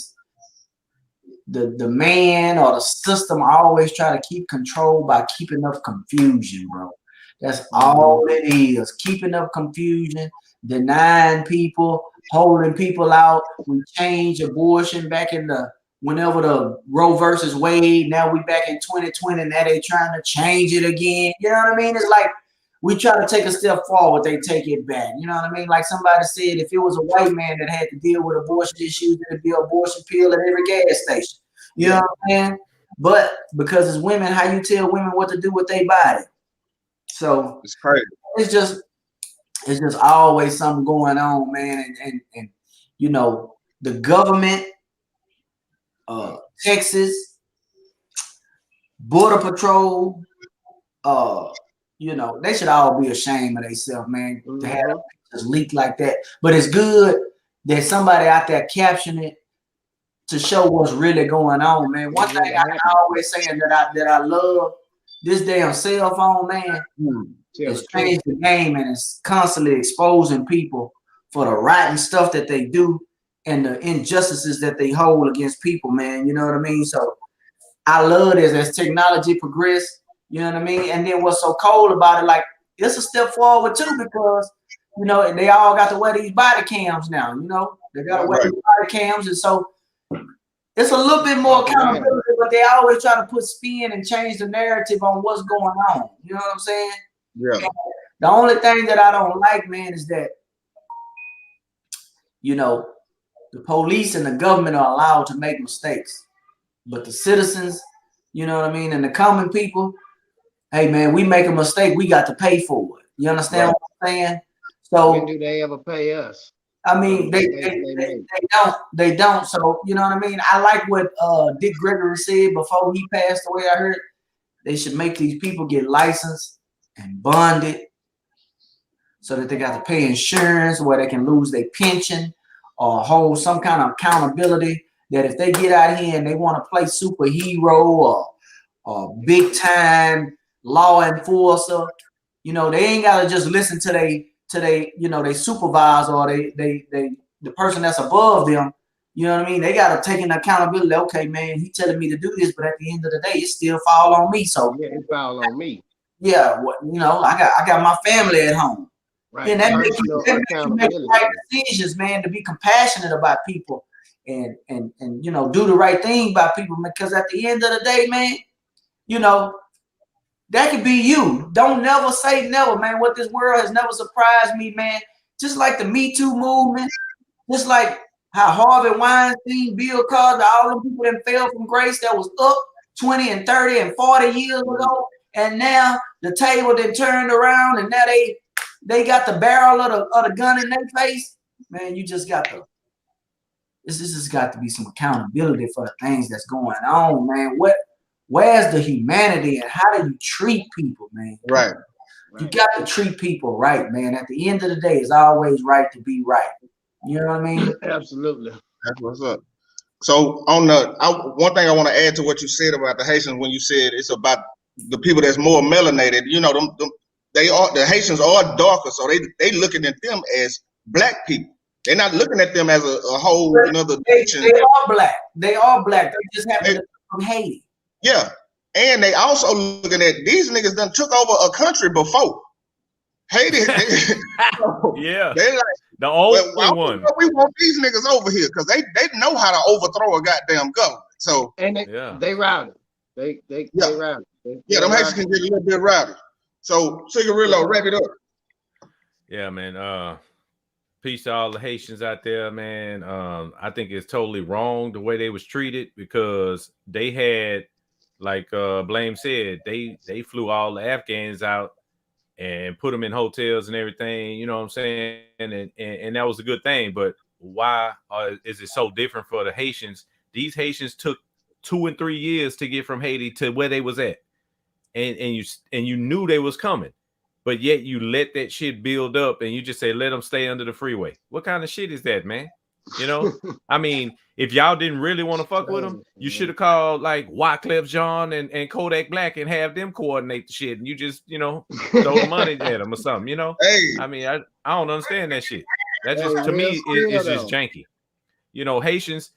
The man or the system always try to keep control by keeping up confusion, bro. That's all it is. Keeping up confusion, denying people, holding people out. We changed abortion back in whenever the Roe versus Wade. Now we back in 2020. Now they trying to change it again. You know what I mean? It's like we try to take a step forward, they take it back. You know what I mean? Like somebody said, if it was a white man that had to deal with abortion issues, there'd be an abortion pill at every gas station. You know what I'm saying? But because it's women, how you tell women what to do with their body? So it's crazy. It's just always something going on, man. And you know, the government, Texas, Border Patrol, you know, they should all be ashamed of themselves, man, to have just leak like that. But it's good that somebody out there captioning it to show what's really going on, man. One thing I always saying that I love this damn cell phone, man. It's changed the game and it's constantly exposing people for the rotten stuff that they do and the injustices that they hold against people, man. You know what I mean? So I love this as technology progresses. You know what I mean? And then what's so cold about it, like it's a step forward too, because you know they all got to wear these body cams now. You know, they got to wear these body cams, and so it's a little bit more accountability. But they always try to put spin and change the narrative on what's going on. You know what I'm saying? Yeah. And the only thing that I don't like, man, is that you know the police and the government are allowed to make mistakes, but the citizens, you know what I mean, and the common people. Hey man, we make a mistake, we got to pay for it. You understand what I'm saying? So when do they ever pay us? I mean, they don't. So you know what I mean. I like what Dick Gregory said before he passed away. I heard they should make these people get licensed and bonded, so that they got to pay insurance, where they can lose their pension, or hold some kind of accountability. That if they get out here and they want to play superhero or big time law enforcer, you know, they ain't gotta just listen to they you know, they supervisor or they the person that's above them. You know what I mean? They gotta take an accountability. Okay, man, he telling me to do this, but at the end of the day, it still fall on me. So yeah, it fall on me. Yeah, you know, I got my family at home. Right. And that makes you make the right decisions, man, to be compassionate about people and you know, do the right thing by people, because at the end of the day, man, you know, that could be you. Don't never say never, man. What this world has never surprised me, man. Just like the Me Too movement, just like how Harvey Weinstein, Bill Cosby, all them people that fell from grace that was up 20 and 30 and 40 years ago, and now the table then turned around, and now they got the barrel of the gun in their face. Man, you just got to. This has got to be some accountability for the things that's going on, man. Where's the humanity, and how do you treat people, man? Right. You got to treat people right, man. At the end of the day, it's always right to be right. You know what I mean? Absolutely. That's what's up. So on one thing I want to add to what you said about the Haitians, when you said it's about the people that's more melanated, you know, the Haitians are darker, so they looking at them as black people. They're not looking at them as a whole another nation. They are black. They are black. They just happen to be from Haiti. Yeah. And they also looking at these niggas done took over a country before. Haiti. Yeah. They like the only one. We want these niggas over here because they know how to overthrow a goddamn government. So they rowdy. They rowdy. Yeah, them Haitians can get a little bit rowdy. So Cigarillo, wrap it up. Yeah, man. Peace to all the Haitians out there, man. I think it's totally wrong the way they was treated, because they had, like Blame said, they flew all the Afghans out and put them in hotels and everything. You know what I'm saying? And that was a good thing. But why is it so different for the Haitians? These Haitians took 2 and 3 years to get from Haiti to where they was at, and you knew they was coming. But yet you let that shit build up, and you just say, let them stay under the freeway. What kind of shit is that, man? You know, I mean, if y'all didn't really want to fuck with them, you should have called like Wyclef Jean and Kodak Black and have them coordinate the shit, and you just, you know, throw the money at them or something, you know? Hey. I mean, I don't understand that shit. That just, to me, it's just janky. You know, Haitians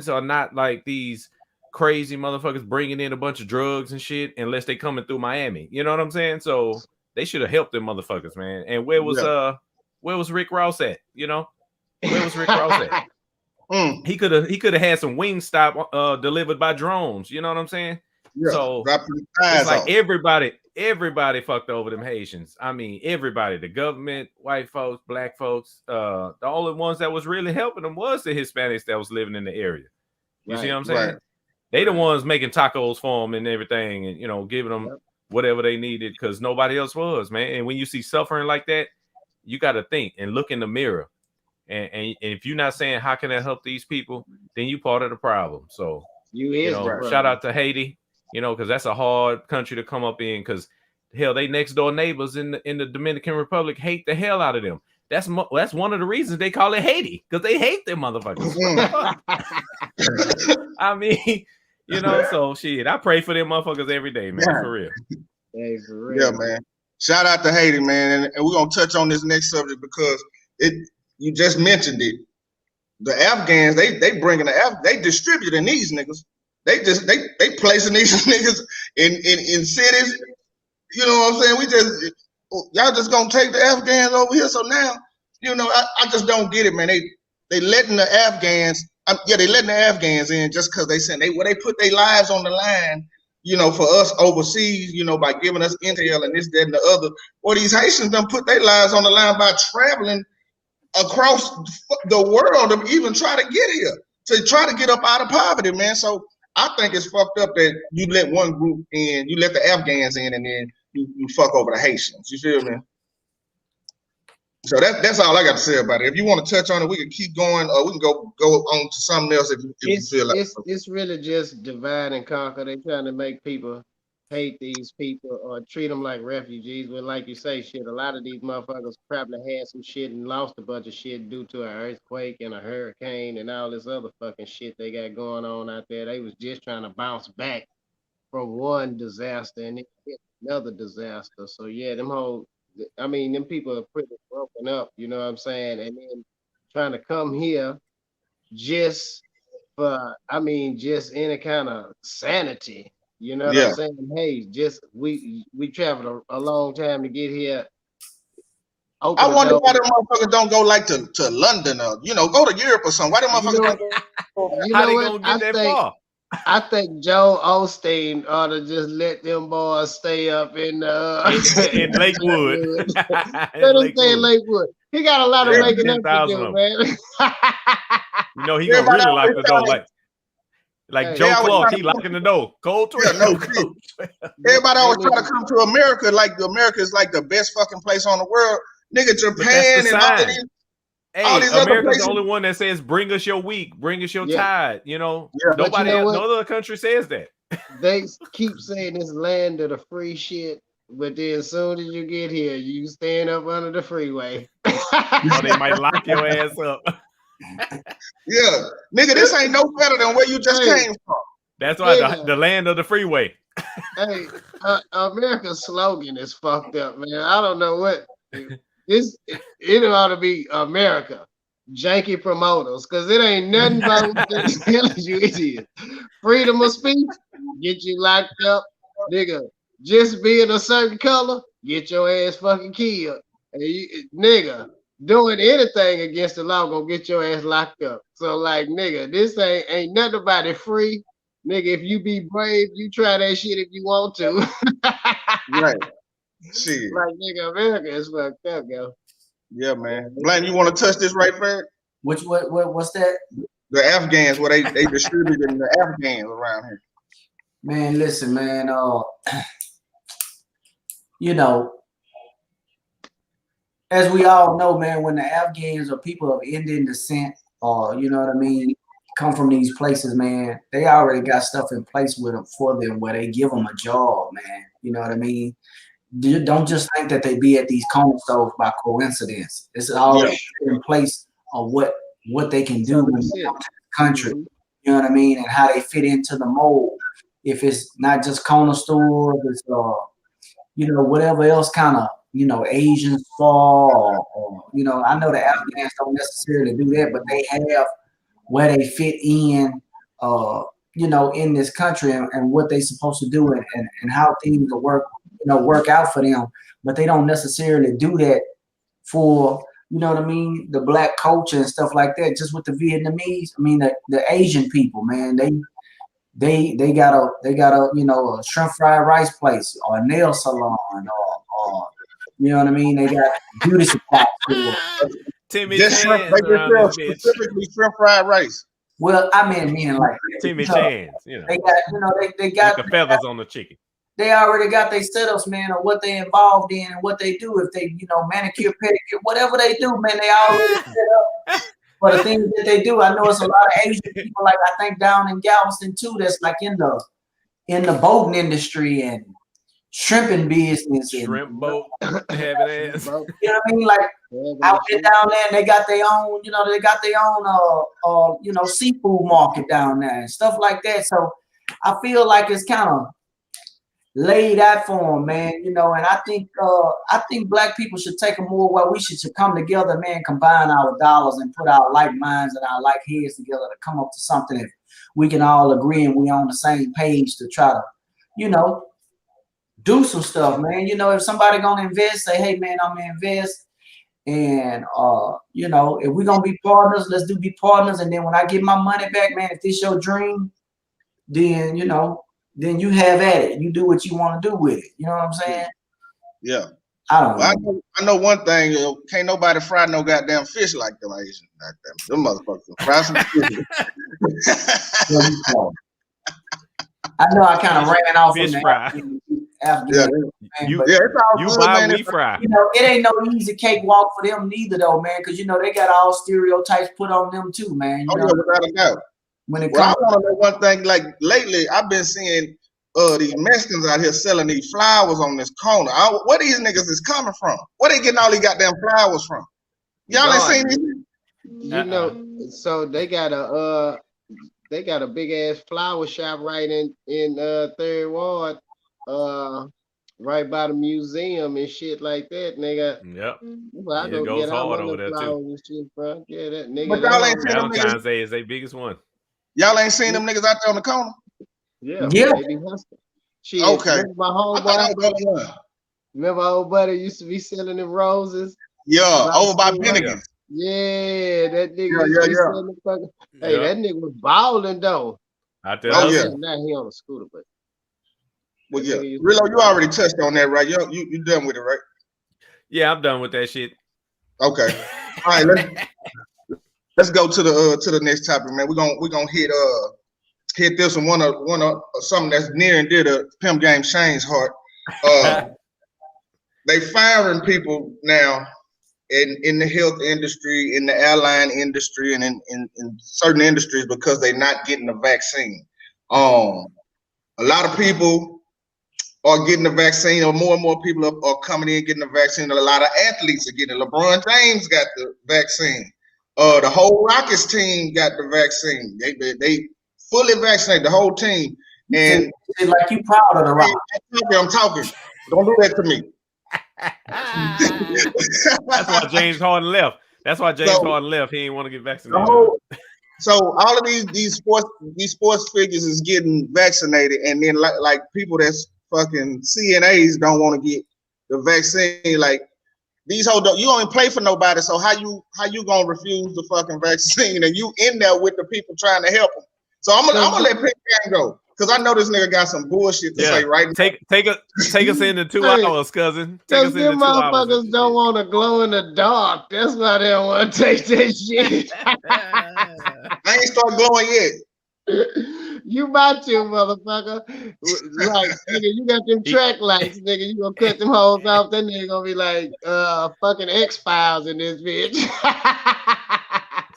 are not like these crazy motherfuckers bringing in a bunch of drugs and shit unless they coming through Miami. You know what I'm saying? So they should have helped them motherfuckers, man. And where was Rick Ross at? You know, where was Rick Ross at? He could have had some Wingstop delivered by drones. You know what I'm saying? Yeah, so it's like everybody fucked over them Haitians. I mean, everybody, the government, white folks, black folks. The only ones that was really helping them was the Hispanics that was living in the area. You see what I'm saying? Right. They the ones making tacos for them and everything, and, you know, giving them whatever they needed, because nobody else was, man. And when you see suffering like that, you got to think and look in the mirror. And if you're not saying, how can I help these people, then you part of the problem. So, you know, shout out to Haiti, you know, because that's a hard country to come up in, because hell, they next door neighbors in the Dominican Republic hate the hell out of them. That's one of the reasons they call it Haiti, because they hate them motherfuckers. I mean, you know, so shit, I pray for them motherfuckers every day, man, for real. Hey, for real. Yeah, man. Shout out to Haiti, man. And we're going to touch on this next subject because you just mentioned it. The Afghans, they bringing they distributing these niggas. They placing these niggas in cities. You know what I'm saying? Y'all just gonna take the Afghans over here. So now, you know, I just don't get it, man. They letting the Afghans, they letting the Afghans in just because they said they put their lives on the line, you know, for us overseas, you know, by giving us intel and this, that, and the other. Or these Haitians done put their lives on the line by traveling across the world to even try to get here, to try to get up out of poverty, man. So I think it's fucked up that you let one group in, you let the Afghans in, and then you fuck over the Haitians. You feel me? So that's all I got to say about it. If you want to touch on it, we can keep going, or we can go on to something else if you feel like. It's really just divide and conquer. They're trying to make people hate these people or treat them like refugees. But like you say, shit, a lot of these motherfuckers probably had some shit and lost a bunch of shit due to an earthquake and a hurricane and all this other fucking shit they got going on out there. They was just trying to bounce back from one disaster and then hit another disaster. So yeah, them people are pretty broken up, you know what I'm saying? And then trying to come here just just any kind of sanity. You know what I'm saying? Hey, just we traveled a long time to get here. I wonder why the motherfuckers don't go like to London or go to Europe or something. Why the motherfuckers don't go? How they gonna get that far? I think Joe Osteen ought to just let them boys stay up in Lakewood. Let them stay in Lakewood. He got a lot of making up to do, man. He gonna really lock the door like Joe Clark. He locking the door. Cold Trail. Everybody always try to come to America like America is like the best fucking place on the world. Nigga, Japan and all these America's the only one that says bring us your week, bring us your tide. Nobody else, no other country says that. They keep saying it's land of the free shit, but then as soon as you get here, you stand up under the freeway. Or they might lock your ass up. Yeah, nigga, this ain't no better than where you just came from. That's why the land of the freeway. Hey, America's slogan is fucked up, man. I don't know what. It ought to be America, janky promoters, because it ain't nothing about what they're telling you it is. Freedom of speech, get you locked up, nigga. Just being a certain color, get your ass fucking killed. And nigga, doing anything against the law gonna get your ass locked up. So like, nigga, this ain't nothing about it free. Nigga, if you be brave, you try that shit if you want to. Right. Shit. Like, nigga, America is fucked up, yo. Yeah, man. Blaine, you want to touch this right there? What's that? The Afghans, where they distributing the Afghans around here. Man, listen, man. As we all know, man, when the Afghans or people of Indian descent, or come from these places, man, they already got stuff in place for them where they give them a job, man. You know what I mean? Don't just think that they be at these corner stores by coincidence. It's already in place of what they can do in the country. You know what I mean? And how they fit into the mold. If it's not just corner stores, it's whatever else kind of Asian store or I know the Afghans don't necessarily do that, but they have where they fit in in this country and what they're supposed to do and how things will work out for them, but they don't necessarily do that for the black culture and stuff like that. Just with the Vietnamese, the Asian people, man, they got a shrimp fried rice place or a nail salon or you know what I mean. They got beauty supply store. Timmy Just specifically shrimp fried rice. Well, meaning like Timmy Chan's, they got the feathers on the chicken. They already got their setups, man, or what they involved in and what they do. If they, manicure, pedicure, whatever they do, man, they already set up for the things that they do. I know it's a lot of Asian people, like I think down in Galveston too, that's like in the boating industry and shrimping business. Shrimp boat, having ass. You know what I mean? Like out there down there, and they got their own, seafood market down there and stuff like that. So I feel like it's kind of laid out for them, man, and I think black people should take a more where we should come together, man, combine our dollars and put our like minds and our like heads together to come up to something if we can all agree and we on the same page to try to, do some stuff, man. If somebody gonna invest, say, hey man, I'm gonna invest. And if we're gonna be partners, let's be partners. And then when I get my money back, man, if this your dream, then then you have at it. You do what you want to do with it. You know what I'm saying? Yeah. I don't know. I know one thing. Can't nobody fry no goddamn fish like them Asians. Them motherfuckers fry some fish. I know I kind of ran off fish from fry. Afghan. You- but, Yeah, it's all You good, buy, man. we It's- fry. you know, it ain't no easy cakewalk for them neither, though, man. Because you know they got all stereotypes put on them too, man. You Oh, know, yeah, without a doubt. when it Well, I comes, want to know one thing. Like lately, I've been seeing these Mexicans out here selling these flowers on this corner. Where these niggas is coming from? Where they getting all these goddamn flowers from? Y'all ain't seen these? You know, so they got a big ass flower shop right in Third Ward, right by the museum and shit like that. And they got Yep. well, I It go goes get all hard my over there, too. flowers and shit, bro. Yeah, that nigga. But that y'all ain't whole- seen them niggas. Valentine's Day is their biggest one. Y'all ain't seen them niggas out there on the corner? Yeah, Yeah. they be hustling. Shit, Okay. remember my I thought homeboy? I was going one. Remember my old buddy used to be selling them roses? Yeah, over by Yeah. Bennigan's. Yeah, that nigga Yeah, used yeah, to be yeah. selling the fucking. Hey, Yeah. that nigga was balling though. Out there. Oh, yeah. Now he on a scooter, but Well, that yeah. nigga used to- Rilo, you already touched on that, right? You done with it, right? Yeah, I'm done with that shit. Okay. All right, let's go to the next topic, man. We're gonna hit this one of something that's near and dear to Pimp Game Shane's heart. They firing people now in the health industry, in the airline industry, and in certain industries because they're not getting the vaccine. A lot of people are getting the vaccine, or more and more people are coming in getting the vaccine. A lot of athletes are getting it. LeBron James got the vaccine. The whole Rockets team got the vaccine. They fully vaccinated, the whole team. And it's like you proud of the rock. I'm talking. Don't do that to me. That's why James Harden left. That's why James So- Harden left. He didn't want to get The vaccinated. whole- so all of these sports figures is getting vaccinated, and then like people that's fucking CNAs don't want to get the vaccine. Like these whole you don't even play for nobody, so how you gonna refuse the fucking vaccine and you in there with the people trying to help them? So I'm gonna let Pimp Game go because I know this nigga got some bullshit to Yeah. say right now. Take us into 2 Hey, hours, cousin. Take Cause us into them 2 hours. motherfuckers don't want to glow in the dark. That's why they don't want to take that shit. I ain't start glowing yet. You about to, motherfucker. Like, nigga, you got them track lights, nigga. You gonna cut them hoes off. That nigga gonna be like, fucking X-Files in this bitch.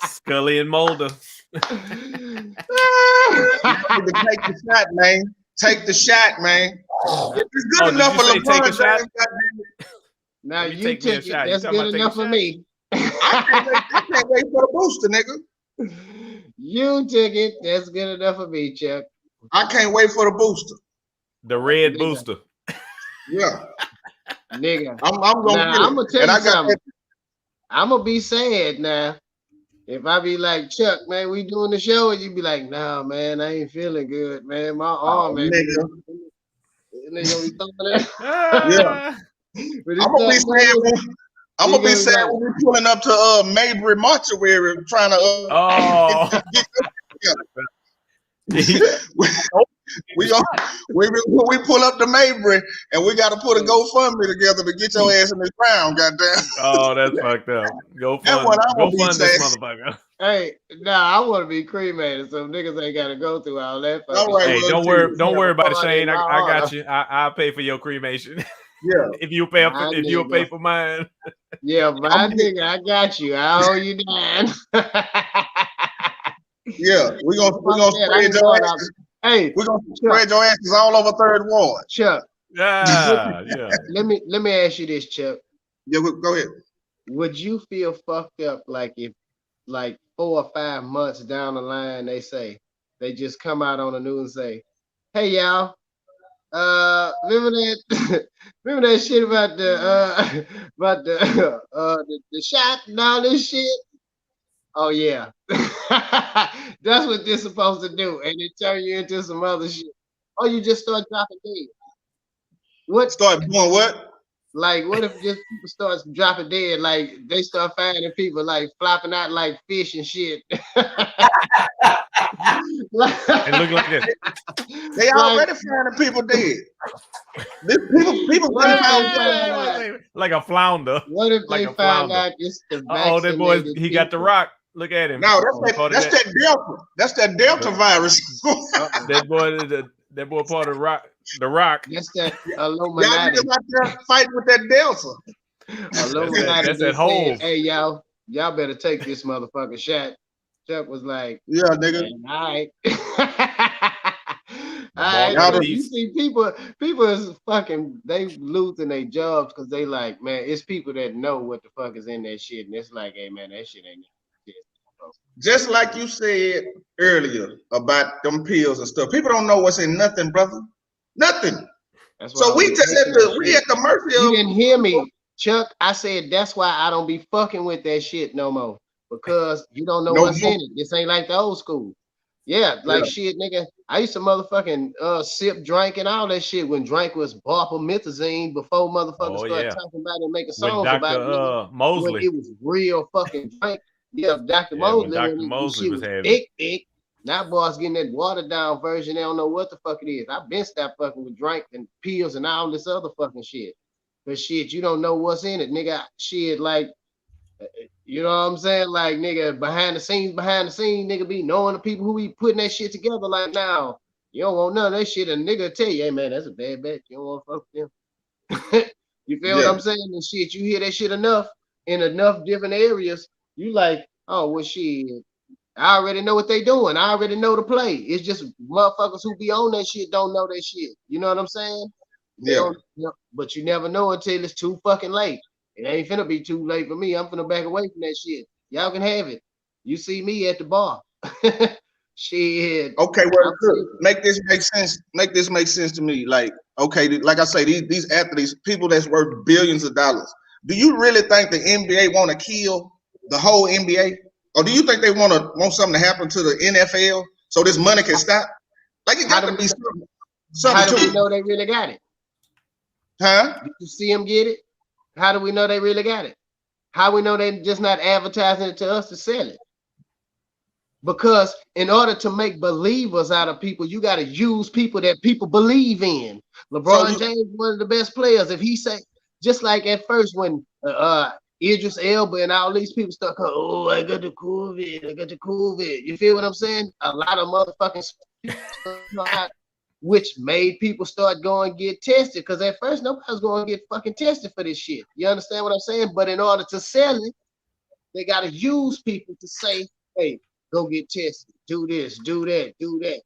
Scully and Mulder. You need to take the shot, man. Take the shot, man. If it's good Oh, did enough you for say take LeBron a James, shot? goddamn it. Now Let me you take me a took it. shot. You That's talking good about enough take a for shot? me. I can't wait for the booster, nigga. You took it. That's good enough for me, Chuck. I can't wait for the booster. The red Nigga. booster. Yeah, Nigga. I'm gonna Now, get it. I'm gonna tell And you I got something. I'm gonna be sad now. If I be like, Chuck, man, we doing the show, and you be like, nah, man, I ain't feeling good, man. My arm, man. nigga. Nigga gonna be thumping that. Yeah. But it's I'm gonna be not- sad. I'm gonna be You sad gonna when we pulling up to Mabry Mortuary trying to. Oh. We pull up to Mabry and we got to put a GoFundMe together to get your ass in the ground. Goddamn. Oh, that's fucked up. Go That fund, one I'm go gonna be fund this sad. motherfucker. Hey, nah, I want to be cremated, so niggas ain't gotta go through all that. All fucking right, shit. Hey, well, don't worry about it, Fun Shane. in I my got honor. you. I'll pay for your cremation. Yeah. if you pay My if you'll pay nigga. for mine. Yeah, my nigga, I got you. I owe you nine. Yeah, we're gonna Yeah, I spread can your go out. asses. Hey, We're gonna spread your asses all over Third Ward. Chuck, Yeah, yeah. let me ask you this, Chuck. Yeah, go ahead. Would you feel fucked up like if like 4 or 5 months down the line they they just come out on the news and say, hey y'all, remember that shit about the shot and all this shit? Oh yeah. That's what they're supposed to do, and it turn you into some other shit. Or you just start dropping dead. What Start doing what? Like, what if just people start dropping dead? Like, they start finding people like flopping out like fish and shit. And look like this. They already finding people dead. People What been if found they dead. find out? Like a flounder. What if Like they a find flounder. out it's the Oh, that boy, vaccinated he got the people? rock. Look at him. No, Part of that's that Delta. That's that Delta virus. That boy part of rock. The Rock. That's that Y'all Illuminati. niggas out there fighting with that Delta. Illuminati. That's They that Hove. said, hey, y'all better take this motherfucking shot. Chuck was like, Yeah, nigga. man, all right. Y'all done- You see, people is fucking, they losing their jobs because they like, man, it's people that know what the fuck is in that shit, and it's like, hey, man, that shit ain't. Just like you said earlier about them pills and stuff. People don't know what's in nothing, brother. Nothing. That's So why we I'm just taking at that the shit. mercy You of. didn't hear me, Chuck. I said that's why I don't be fucking with that shit no more. Because you don't know No what's more. in it. This ain't like the old school. Yeah, like shit, nigga. I used to motherfucking sip drink and all that shit when drink was barbamazepine before motherfuckers Oh, started yeah. talking about it and making With songs about it. nigga. Dr. When Mosley. it was real fucking drink. Yeah, Dr. Yeah, when Mosley, Dr. when the Mosley shit was was having it. thick. Now boys getting that watered down version. They don't know what the fuck it is. I've been stopped fucking with drink and pills and all this other fucking shit. But shit, you don't know what's in it, nigga. Shit, like, you know what I'm saying? Like, nigga, behind the scenes, nigga, be knowing the people who be putting that shit together. Like, now, you don't want none of that shit. And nigga tell you, hey, man, that's a bad bet. You don't want to fuck with them. You feel what Yeah. I'm saying? And shit, you hear that shit enough in enough different areas, you like, oh, well, shit, I already know what they doing. I already know the play. It's just motherfuckers who be on that shit don't know that shit. You know what I'm saying? They Yeah. don't- but you never know until it's too fucking late. It ain't finna be too late for me. I'm finna back away from that shit. Y'all can have it. You see me at the bar. Shit. Okay, well, I'm good. tripping. Make this make sense. Make this make sense to me. Like, okay, like I say, these athletes, people that's worth billions of dollars. Do you really think the NBA want to kill the whole NBA, or do you think they want something to happen to the NFL so this money can stop? Like, it How got do to be we- something How do to we it, know they really got it? huh? Did you see them get it? How do we know they really got it? How we know they just not advertising it to us to sell it? Because in order to make believers out of people, you got to use people that people believe in. LeBron James, one of the best players. If he say, just like at first when Idris Elba and all these people start going, oh, I got the COVID. You feel what I'm saying? A lot of motherfucking which made people start going get tested. Because at first nobody's going to get fucking tested for this shit. You understand what I'm saying? But in order to sell it, they got to use people to say, hey, go get tested, do this, do that, do that.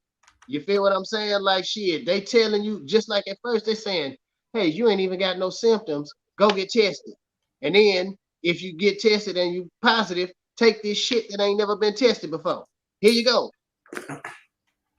You feel what I'm saying? Like shit, they telling you just like at first they're saying, hey, you ain't even got no symptoms, go get tested. And then if you get tested and you positive, take this shit that ain't never been tested before. Here you go.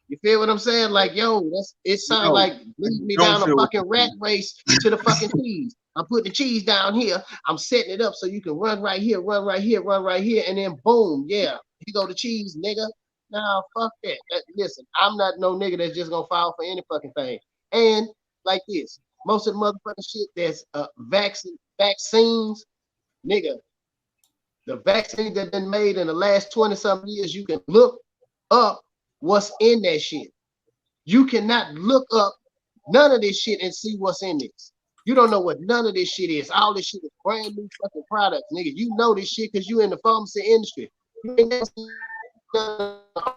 You feel what I'm saying? Like, yo, it sounds like leading me down a fucking rat race to the fucking cheese. I'm putting the cheese down here. I'm setting it up so you can run right here, run right here, run right here, and then boom, yeah, you go to cheese, nigga. Nah, fuck that. Listen, I'm not no nigga that's just gonna fall for any fucking thing. And like this, most of the motherfucking shit that's vaccines, nigga, the vaccines that been made in the last 20-something years, you can look up what's in that shit. You cannot look up none of this shit and see what's in this. You don't know what none of this shit is. All this shit is brand new fucking products, nigga. You know this shit because you in the pharmacy industry. You ain't never seen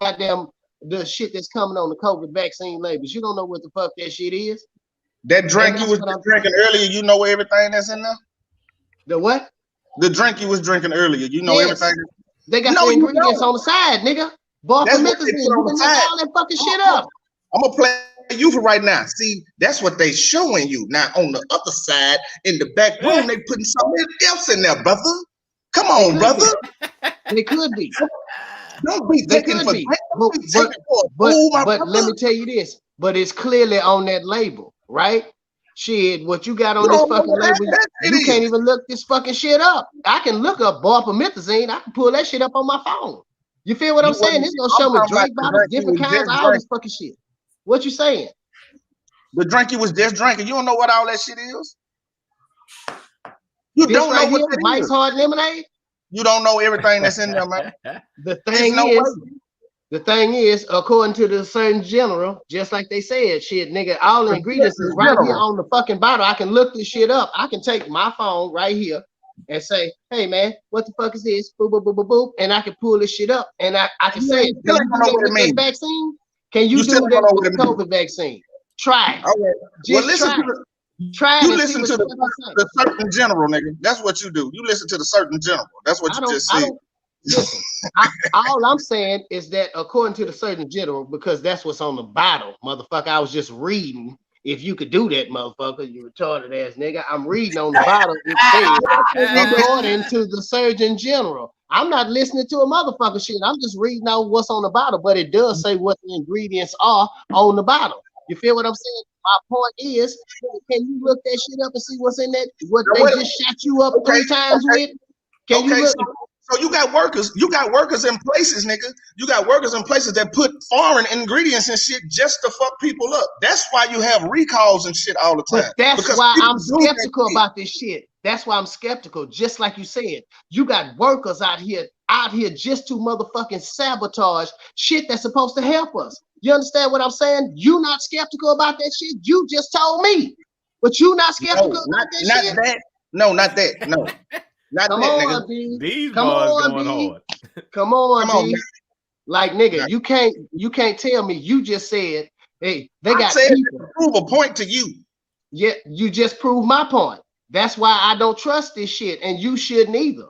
goddamn the shit that's coming on the COVID vaccine labels. You don't know what the fuck that shit is. That drink you was drinking earlier, you know everything that's in there? The what? The drink you was drinking earlier, you know everything? They got No, the you ingredients don't. on the side, nigga. That's what they Barbamazepine. put on You the can side. make all that fucking shit up. I'm gonna play you for right now. See, that's what they showing you. Now on the other side, in the back room, they putting something else in there, brother. Come on, brother. They could be. Don't be They taking could for be. granted. Don't be taking for a But fool, my brother. let me tell you this. But it's clearly on that label, right? Shit, what you got on You this don't know fucking what label, that shit you is. can't even look this fucking shit up. I can look up barbamazepine. I can pull that shit up on my phone. You feel what I'm saying? It's gonna show me drink bottles, different kinds, all this fucking shit. What you saying? The drink you was just drinking. You don't know what all that shit is. You This don't right know what here, that Mike's is. Hard Lemonade. You don't know everything that's in there, man. The There's thing no is, way. the thing is, according to the Surgeon General, just like they said, shit, nigga, all the ingredients is right here on the fucking bottle. I can look this shit up. I can take my phone right here and say, hey man, what the fuck is this? Boop, boop, boop, boop, boop. And I can pull this shit up and I can say, can you do that with that vaccine? Can you do that with the COVID vaccine? Try it. All right. Just Well, listen try to it. the, Try it you and listen see to what you say. the certain general, nigga. That's what you do. You listen to the certain general. That's what I you don't. just I said. don't. Listen. All I'm saying is that according to the certain general, because that's what's on the bottle, motherfucker. I was just reading. If you could do that, motherfucker, you retarded ass nigga. I'm reading on the bottle. It says according to the Surgeon General. I'm not listening to a motherfucker shit. I'm just reading out what's on the bottle, but it does say what the ingredients are on the bottle. You feel what I'm saying? My point is, can you look that shit up and see what's in that? What Now, they wait a just shot you up Okay, 3 times with? Can you Okay, look? so you got workers in places, nigga. You got workers in places that put foreign ingredients and shit just to fuck people up. That's why you have recalls and shit all the time. But that's Because why people I'm do that skeptical shit. about this shit. That's why I'm skeptical. Just like you said, you got workers out here just to motherfucking sabotage shit that's supposed to help us. You understand what I'm saying? You not skeptical about that shit. You just told me, but you not skeptical No, about that not shit. that. No, not that. No, not Come that, on, nigga. D. These Come boys on, going D. hard. Come on, Come on, D. man. Like nigga, Nah. you can't tell me. You just said, hey, they I got said people. to prove a point to you. Yeah, you just proved my point. That's why I don't trust this shit, and you shouldn't either.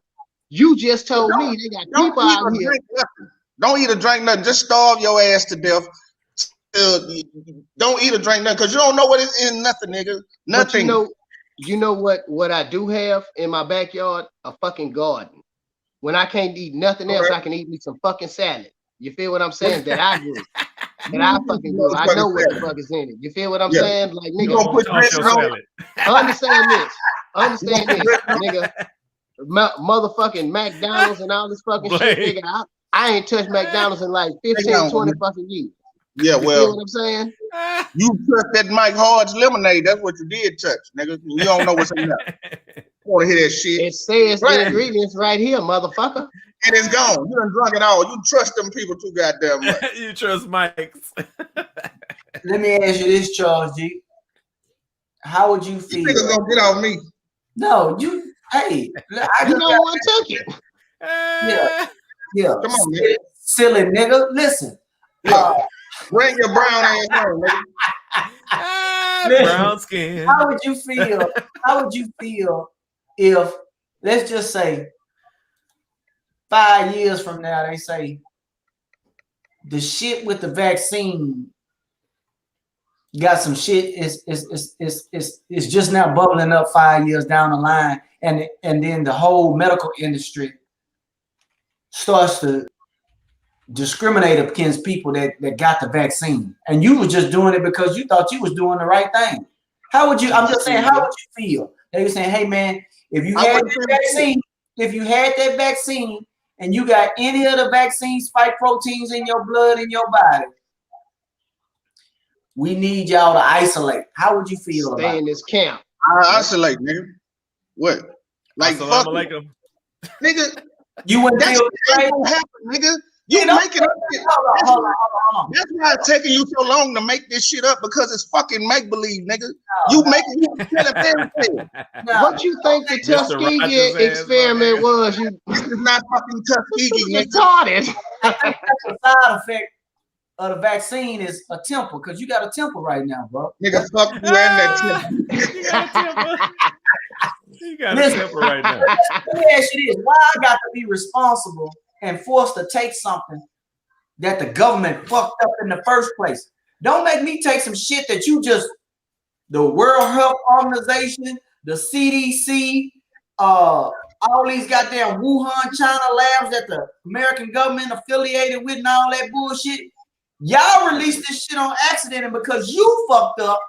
You just told me they got Don't people eat out or here. drink nothing. Don't eat or drink nothing. Just starve your ass to death. Don't eat or drink nothing because you don't know what is in nothing, nigga. But Nothing. you know what I do have in my backyard? A fucking garden. When I can't eat nothing else, I can eat me some fucking salad. You feel what I'm saying? That I grew. That I fucking grew. I know what the fuck is in it. You feel what I'm Yeah. saying? Like You nigga, gonna put Toss dressing your on? salad. understand this. Understand this, nigga. Motherfucking McDonald's and all this fucking shit, Blake. nigga. I ain't touched McDonald's in like 15, 20 fucking years. Yeah, You feel well, what I'm saying? you touched that Mike Hard's lemonade. That's what you did touch, nigga. You don't know what's in there. You want to hear that shit? It says Right. the ingredients right here, motherfucker. And it's gone. You done drunk it all. You trust them people too goddamn much. You trust Mike's. Let me ask you this, Charles G. How would you You feel? niggas gonna get off me. No, you. Hey, I You just know what took it. yeah. Come on, man. Silly nigga. Listen. Yeah. Bring your brown ass home, nigga. Brown skin. How would you feel? How would you feel if, let's just say, 5 years from now, they say the shit with the vaccine got some shit is just now bubbling up 5 years down the line, and then the whole medical industry starts to discriminate against people that got the vaccine, and you were just doing it because you thought you was doing the right thing. How would you? I'm just saying, how would you feel? They were saying, hey man, if you had that vaccine, and you got any of the vaccine spike proteins in your blood in your body, we need y'all to isolate. How would you feel about Stay in it? this camp. I isolate, nigga. What? Like fuck, Assalamu alaikum. nigga. You wouldn't That's feel what great? gonna happen, nigga. You know, making up shit. Hold on. That's why it's taking you so long to make this shit up, because it's fucking make believe, nigga. You making you telling fairy tale. No. What you think the Mr. Tuskegee Rogers ass experiment motherfucker. was? You This is not fucking Tuskegee, nigga. retarded. I think that's a side effect of the vaccine is a temper, because you got a temper right now, bro. Nigga, fuck you and that tip. You got a temper. You got a Listen. temper right now. Let me ask you this: why I got to be responsible and forced to take something that the government fucked up in the first place? Don't make me take some shit that you just, the World Health Organization, the CDC, all these goddamn Wuhan, China labs that the American government affiliated with and all that bullshit. Y'all released this shit on accident, and because you fucked up,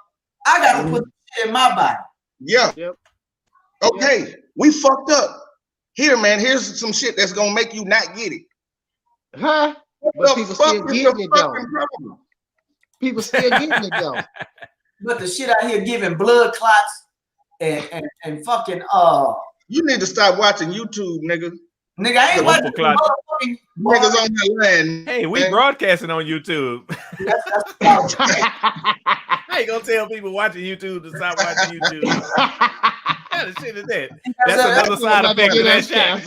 I got to put this shit in my body. Yeah. Yep. Okay, we fucked up. Here, man, here's some shit that's gonna make you not get it. Huh? What But the people fuck still is getting the it though. fucking problem? People still getting it though. But the shit out here giving blood clots and fucking You need to stop watching YouTube, nigga. nigga, I ain't Vocal watching clot. motherfucking Niggas on that land. Hey, we man. broadcasting on YouTube. that's How you gonna tell people watching YouTube to stop watching YouTube? What kind of shit is that? That's another side effect of that shot.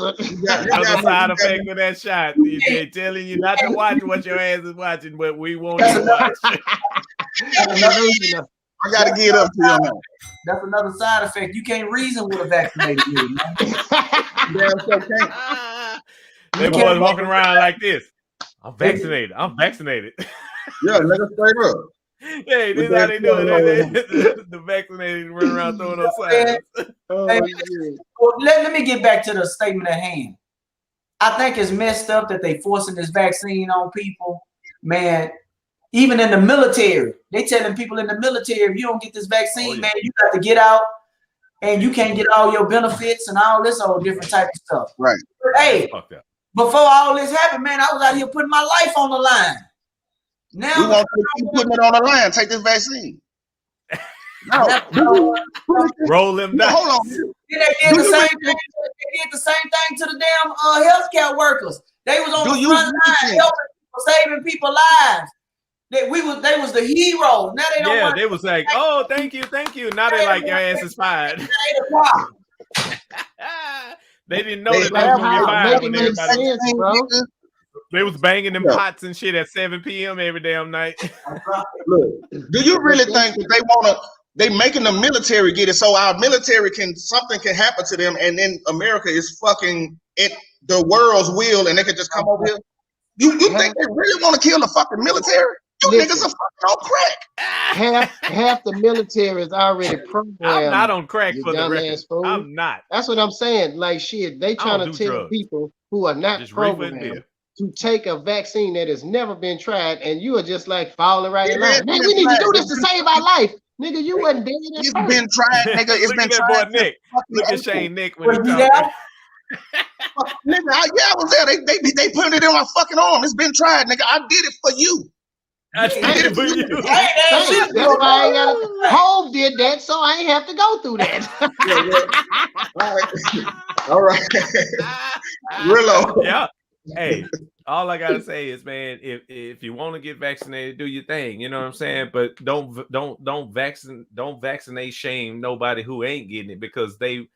Another side effect of that shot. They're telling you not to watch what your ass is watching, but we want you to watch. Delusional. I got to get up to you on that. That's another side effect. You can't reason with a vaccinated dude, man. Damn sure can't. That boy's walking around like this. I'm vaccinated. I'm vaccinated. Yeah, nigga, straight up. Hey, this is how they do it. The vaccinated run around throwing those signs. Oh, Hey, shit. Well, let me get back to the statement at hand. I think it's messed up that they forcing this vaccine on people. Man, even in the military, they telling people in the military, if you don't get this vaccine, man, you got to get out and you can't get all your benefits and all this old different type of stuff. Right. But hey, Fucked up. before all this happened, man, I was out here putting my life on the line. Now We want you to keep putting it on the line. Take this vaccine. No. Roll them down. Hold on. Then they did the same thing. They did the same thing to the damn healthcare workers. They was on the front line helping people, saving people's lives. They was the heroes. Now they don't. Yeah, want they was like, "Oh, thank you." Now they like your ass is fired. They didn't know that they was gonna get fired when everybody. They was banging them pots and shit at 7 p.m. every damn night. Look, do you really think that they making the military get it so our military something can happen to them and then America is fucking it the world's will and they can just come over here? You think they really want to kill the fucking military? You niggas are fucking on crack. Half the military is already programmed. I'm not on crack for the record. Fool. I'm not. That's what I'm saying. Like shit, they trying to tell people who are not programmed to take a vaccine that has never been tried, and you are just like falling right in line. Man, we need to do this to save our life. Nigga, you wasn't dead. It's been tried, nigga. It's been tried. Boy, Nick. Look at Shane Nick when he Nigga, I was there. They put it in my fucking arm. It's been tried, nigga. I did it for you. I did it for you. That's why I ain't got Hove did that, so I ain't have to go through that. All right. Rillo. Yeah. Hey, all I gotta say is, man, if you want to get vaccinated, do your thing. You know what I'm saying? But don't vaccinate shame nobody who ain't getting it because they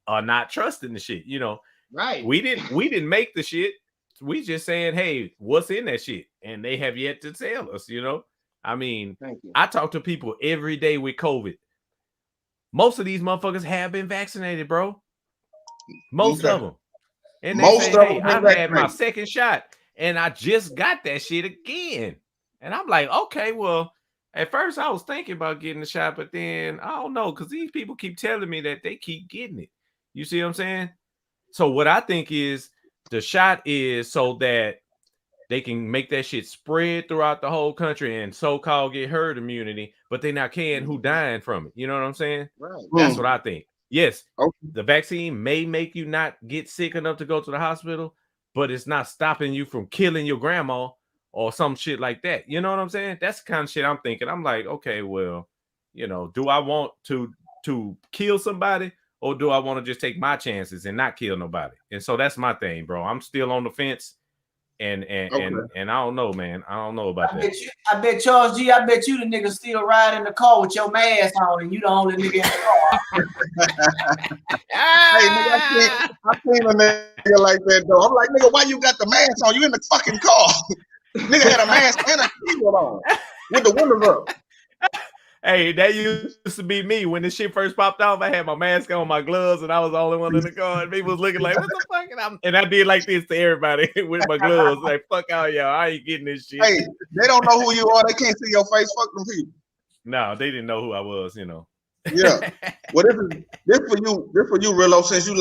are not trusting the shit. You know, right? We didn't make the shit. We just saying, hey, what's in that shit? And they have yet to tell us. You know, I mean, I talk to people every day with COVID. Most of these motherfuckers have been vaccinated, bro. Most of them. And they say, hey, I've had my second shot and I just got that shit again. And I'm like, okay, well, at first I was thinking about getting the shot, but then I don't know, because these people keep telling me that they keep getting it. You see what I'm saying? So what I think is the shot is so that they can make that shit spread throughout the whole country and so-called get herd immunity, but they're not caring who dying from it. You know what I'm saying? Right. That's what I think. Yes, the vaccine may make you not get sick enough to go to the hospital, but it's not stopping you from killing your grandma or some shit like that. You know what I'm saying? That's the kind of shit I'm thinking. I'm like, okay, well, you know, do I want to kill somebody or do I want to just take my chances and not kill nobody? And so that's my thing, bro. I'm still on the fence. And I don't know, man. I don't know about that. I bet Charles G. I bet you the nigga still riding the car with your mask on, and you the only nigga in the car. Hey, nigga, I seen a nigga like that though. I'm like, nigga, why you got the mask on? You in the fucking car? Nigga had a mask and a shield on with the windows up. Hey, that used to be me when this shit first popped off. I had my mask on, my gloves, and I was the only one in the car. And people was looking like, "What the fuck?" And I did like this to everybody with my gloves, like, "Fuck all y'all, I ain't getting this shit." Hey, they don't know who you are. They can't see your face. Fuck them people. No, they didn't know who I was. You know. Yeah. Well, this for you. This for you, Rillo. Since you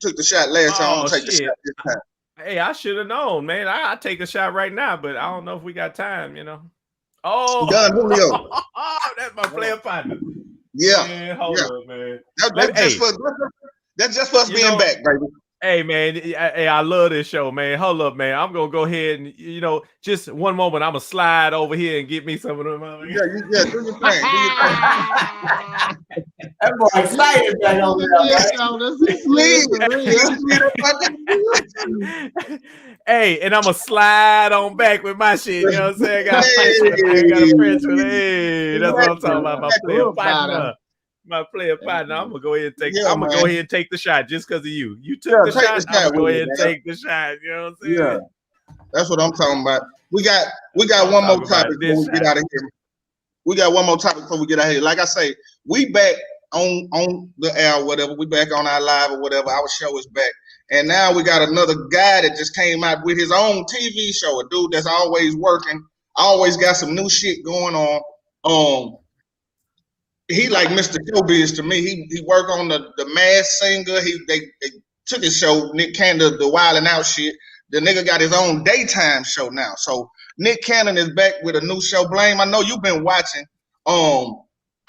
took the shot last time, I'm gonna take the shot this time. Hey, I should have known, man. I take a shot right now, but I don't know if we got time. You know. Oh, done, Julio. That's my player partner. Yeah, man, hold up, man. That's just for us being back, baby. Hey, man. Hey, I love this show, man. Hold up, man. I'm gonna go ahead and just one moment. I'm gonna slide over here and get me some of them. Yeah, do your thing. That boy excited that over there. Hey, and I'm gonna slide on back with my shit. You know what I'm saying? Got a French one. Hey, that's what I'm talking about. My player partner. My player partner. I'm gonna go ahead and take. I'm gonna go ahead and take the shot just because of you. You took the shot. I'm gonna go ahead and take the shot. You know what I'm saying? Yeah, that's what I'm talking about. We got one more topic before we get out of here. we got one more topic before we get out here. Like I say, we back on the air, whatever. We back on our live or whatever. Our show is back. And now we got another guy that just came out with his own TV show, a dude that's always working, always got some new shit going on. He like Mr. Showbiz to me. He worked on the Masked Singer. They took his show, Nick Cannon, the Wild 'N Out shit. The nigga got his own daytime show now. So Nick Cannon is back with a new show. Blame, I know you've been watching.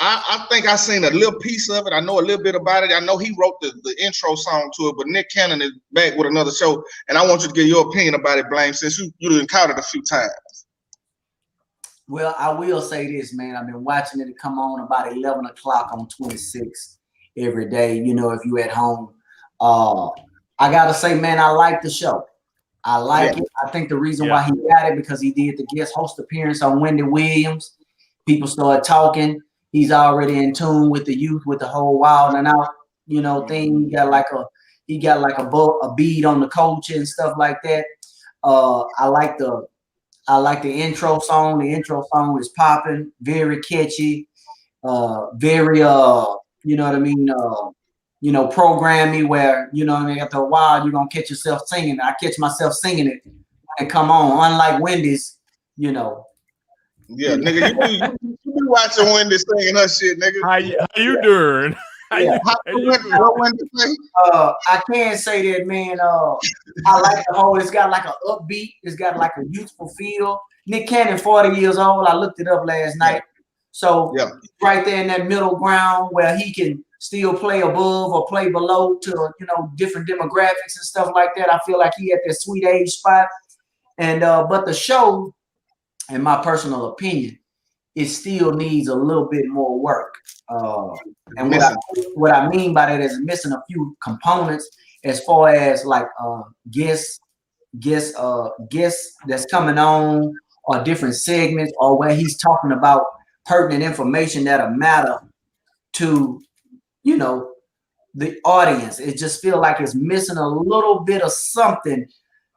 I think I seen a little piece of it. I know a little bit about it. I know he wrote the intro song to it, but Nick Cannon is back with another show, and I want you to get your opinion about it, Blame, since you done caught it a few times. Well, I will say this, man. I've been watching it come on about 11 o'clock on 26 every day, you know, if you at home. I got to say, man, I like the show. I like it. I think the reason why he got it because he did the guest host appearance on Wendy Williams. People started talking. He's already in tune with the youth, with the whole Wild 'N Out, you know, thing. He got like a bead on the coach and stuff like that. I like the intro song. The intro song is popping, very catchy, very you know what I mean, you know, programmy where, you know what I mean, after a while you're gonna catch yourself singing. I catch myself singing it and come on, unlike Wendy's, you know. Yeah, nigga, you be watching Wendy singing her shit, nigga. How you doing? What Wendy say? I can say that, man. I like the whole. It's got like an upbeat. It's got like a youthful feel. Nick Cannon, 40 years old. I looked it up last night. So right there in that middle ground where he can still play above or play below to, you know, different demographics and stuff like that. I feel like he at that sweet age spot. And but the show, in my personal opinion, it still needs a little bit more work. And what I mean by that is missing a few components as far as like guests that's coming on, or different segments, or where he's talking about pertinent information that'll matter to, you know, the audience. It just feels like it's missing a little bit of something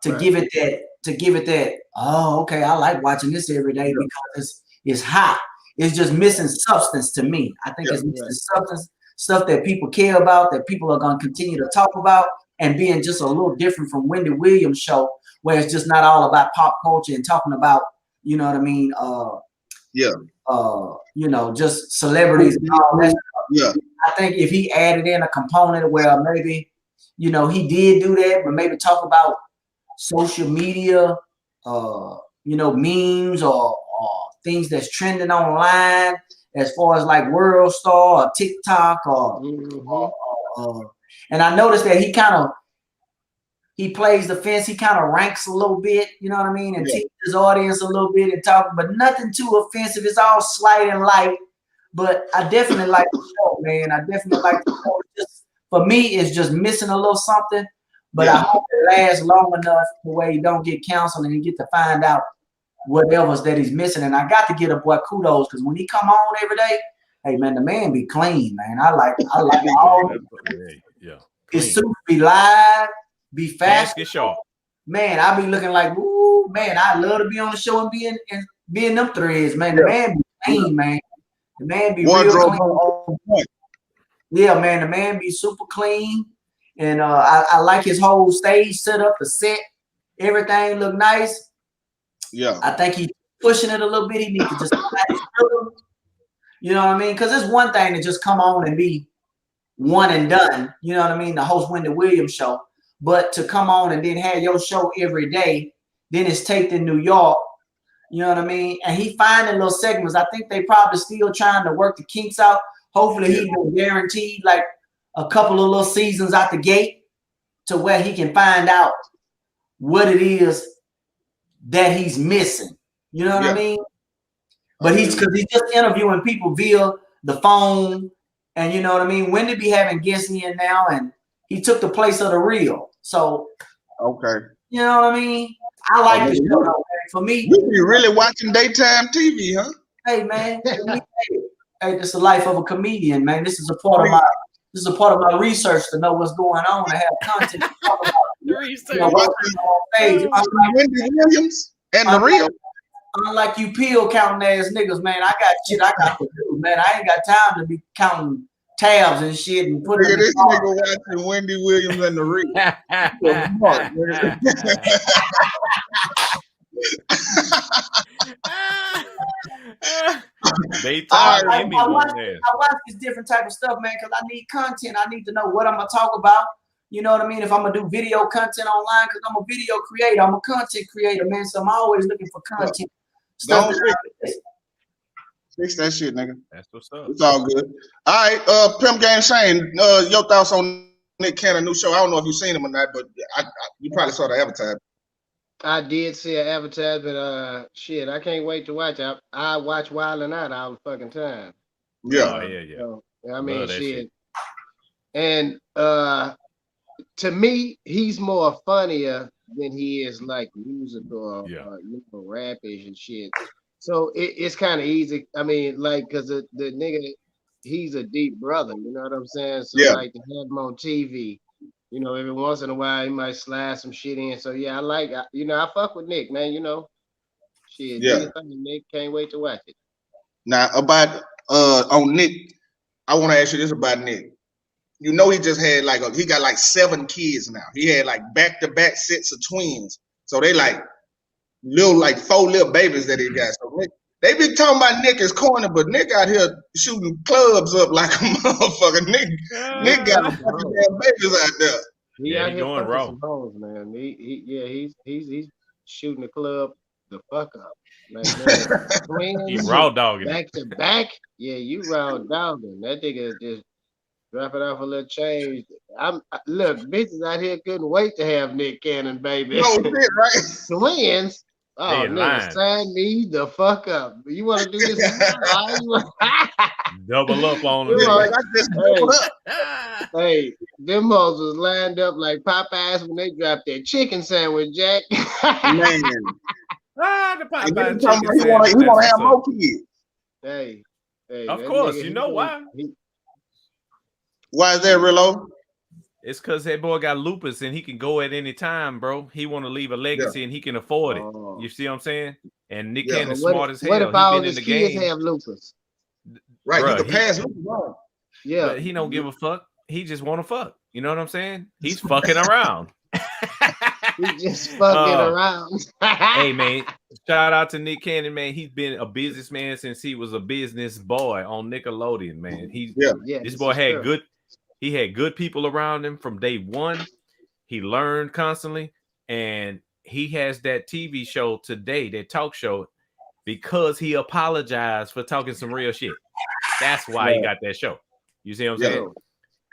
to give it that, oh, okay, I like watching this every day because it's hot. It's just missing substance to me. I think it's missing substance, stuff that people care about, that people are going to continue to talk about, and being just a little different from Wendy Williams' show, where it's just not all about pop culture and talking about, you know what I mean? You know, just celebrities and all that stuff. Yeah. I think if he added in a component where maybe, you know, he did do that, but maybe talk about social media, you know, memes or things that's trending online as far as like World Star or TikTok and I noticed that he plays the fence. He kind of ranks a little bit, you know what I mean, and teaches his audience a little bit and talk, but nothing too offensive. It's all slight and light. But I definitely like the show, man. I definitely like the show. Just, for me, it's just missing a little something. But I hope it lasts long enough the way he don't get canceled and he get to find out whatever's that he's missing. And I got to give a boy kudos because when he come on every day, hey man, the man be clean, man. I like all his suits be live, be fast. Get sharp. Man, I be looking like, ooh, man, I love to be on the show and be in them threads, man. The man be clean, man. The man be real clean. Yeah, man, the man be super clean. And I like his whole stage setup, the set, everything look nice. Yeah. I think he's pushing it a little bit. He needs to just you know what I mean? Because it's one thing to just come on and be one and done, you know what I mean? The host Wendy Williams show. But to come on and then have your show every day, then it's taped in New York, you know what I mean? And he finding little segments. I think they probably still trying to work the kinks out. Hopefully he's been guaranteed like a couple of little seasons out the gate to where he can find out what it is that he's missing. You know what I mean? But he's just interviewing people via the phone, and you know what I mean? Wendy be having guests in now, and he took the place of the real. So you know what I mean? I like this show, man. For me, you be really watching daytime TV, huh? Hey man, hey, this is the life of a comedian, man. This is a part of my research to know what's going on and have content to talk about. Wendy Williams and the real. unlike you pill counting ass niggas, man, I got shit I got to do, man. I ain't got time to be counting tabs and shit and putting Nigga, them in this the car. nigga watching Wendy Williams and the Reef. They I tired Emmy watch on there. this different type of stuff, man, because I need content. I need to know what I'm gonna talk about. You know what I mean? If I'm gonna do video content online, because I'm a video creator, I'm a content creator, man. So I'm always looking for content. Stuff Don't that fix that shit, nigga. That's what's up. It's all good. All right, Pimp Game Shane, your thoughts on Nick Cannon new show? I don't know if you've seen him or not, but you probably saw the advertisement. I did see an advertisement. Shit, I can't wait to watch it. I watch Wild 'N Out all the fucking time. Yeah. Oh, yeah. So, I mean, Love that shit. And to me, he's more funnier than he is like musical or rapish and shit. So it's kind of easy. I mean, like, cause the nigga, he's a deep brother. You know what I'm saying? So Yeah. like to have him on TV, you know, every once in a while he might slide some shit in. So yeah, I fuck with Nick, man. You know, shit. Yeah. do your thing, Nick, can't wait to watch it. Now about on Nick, I want to ask you this about Nick. You know, he just had he got like 7 kids now. He had like back-to-back sets of twins. So they like 4 little babies that he got. So Nick, they be talking about Nick as corny, but Nick out here shooting clubs up like a motherfucker. Nick got a bunch of damn babies out there. He Yeah, out he here going fucking raw. some hoes, man. He's shooting the club the fuck up. Like, man, He twins raw dogging it. back to back. Yeah, you raw dogging. That nigga just dropping off a little change. Look, bitches out here couldn't wait to have Nick Cannon, baby. No shit, right? Twins. Oh, They in line. nigga, sign me the fuck up. You want to do this? Double up on You him. know, I just doubled up. Hey, them hoes was lined up like Popeyes when they dropped their chicken sandwich, Jack. Man. The And Popeye then he talking chicken about he sandwich, want to that's have what's more kids. Hey, Of that course, nigga, you know why? Why is that, Rillo? It's because that boy got lupus and he can go at any time, bro. He want to leave a legacy and he can afford it. Oh. You see what I'm saying? And Nick Yeah, Cannon's What smart as if hell. all He been in his the kids game, have lupus? Right, Bruh, you can he- pass lupus on. Yeah, but he don't give a fuck. He just want to fuck. You know what I'm saying? He's fucking around. he just fucking around. Hey man, shout out to Nick Cannon, man. He's been a businessman since he was a business boy on Nickelodeon, man. Yeah, This boy had good. He had good people around him from day one. He learned constantly, and he has that TV show today, that talk show, because he apologized for talking some real shit. That's why he got that show. You see what I'm saying?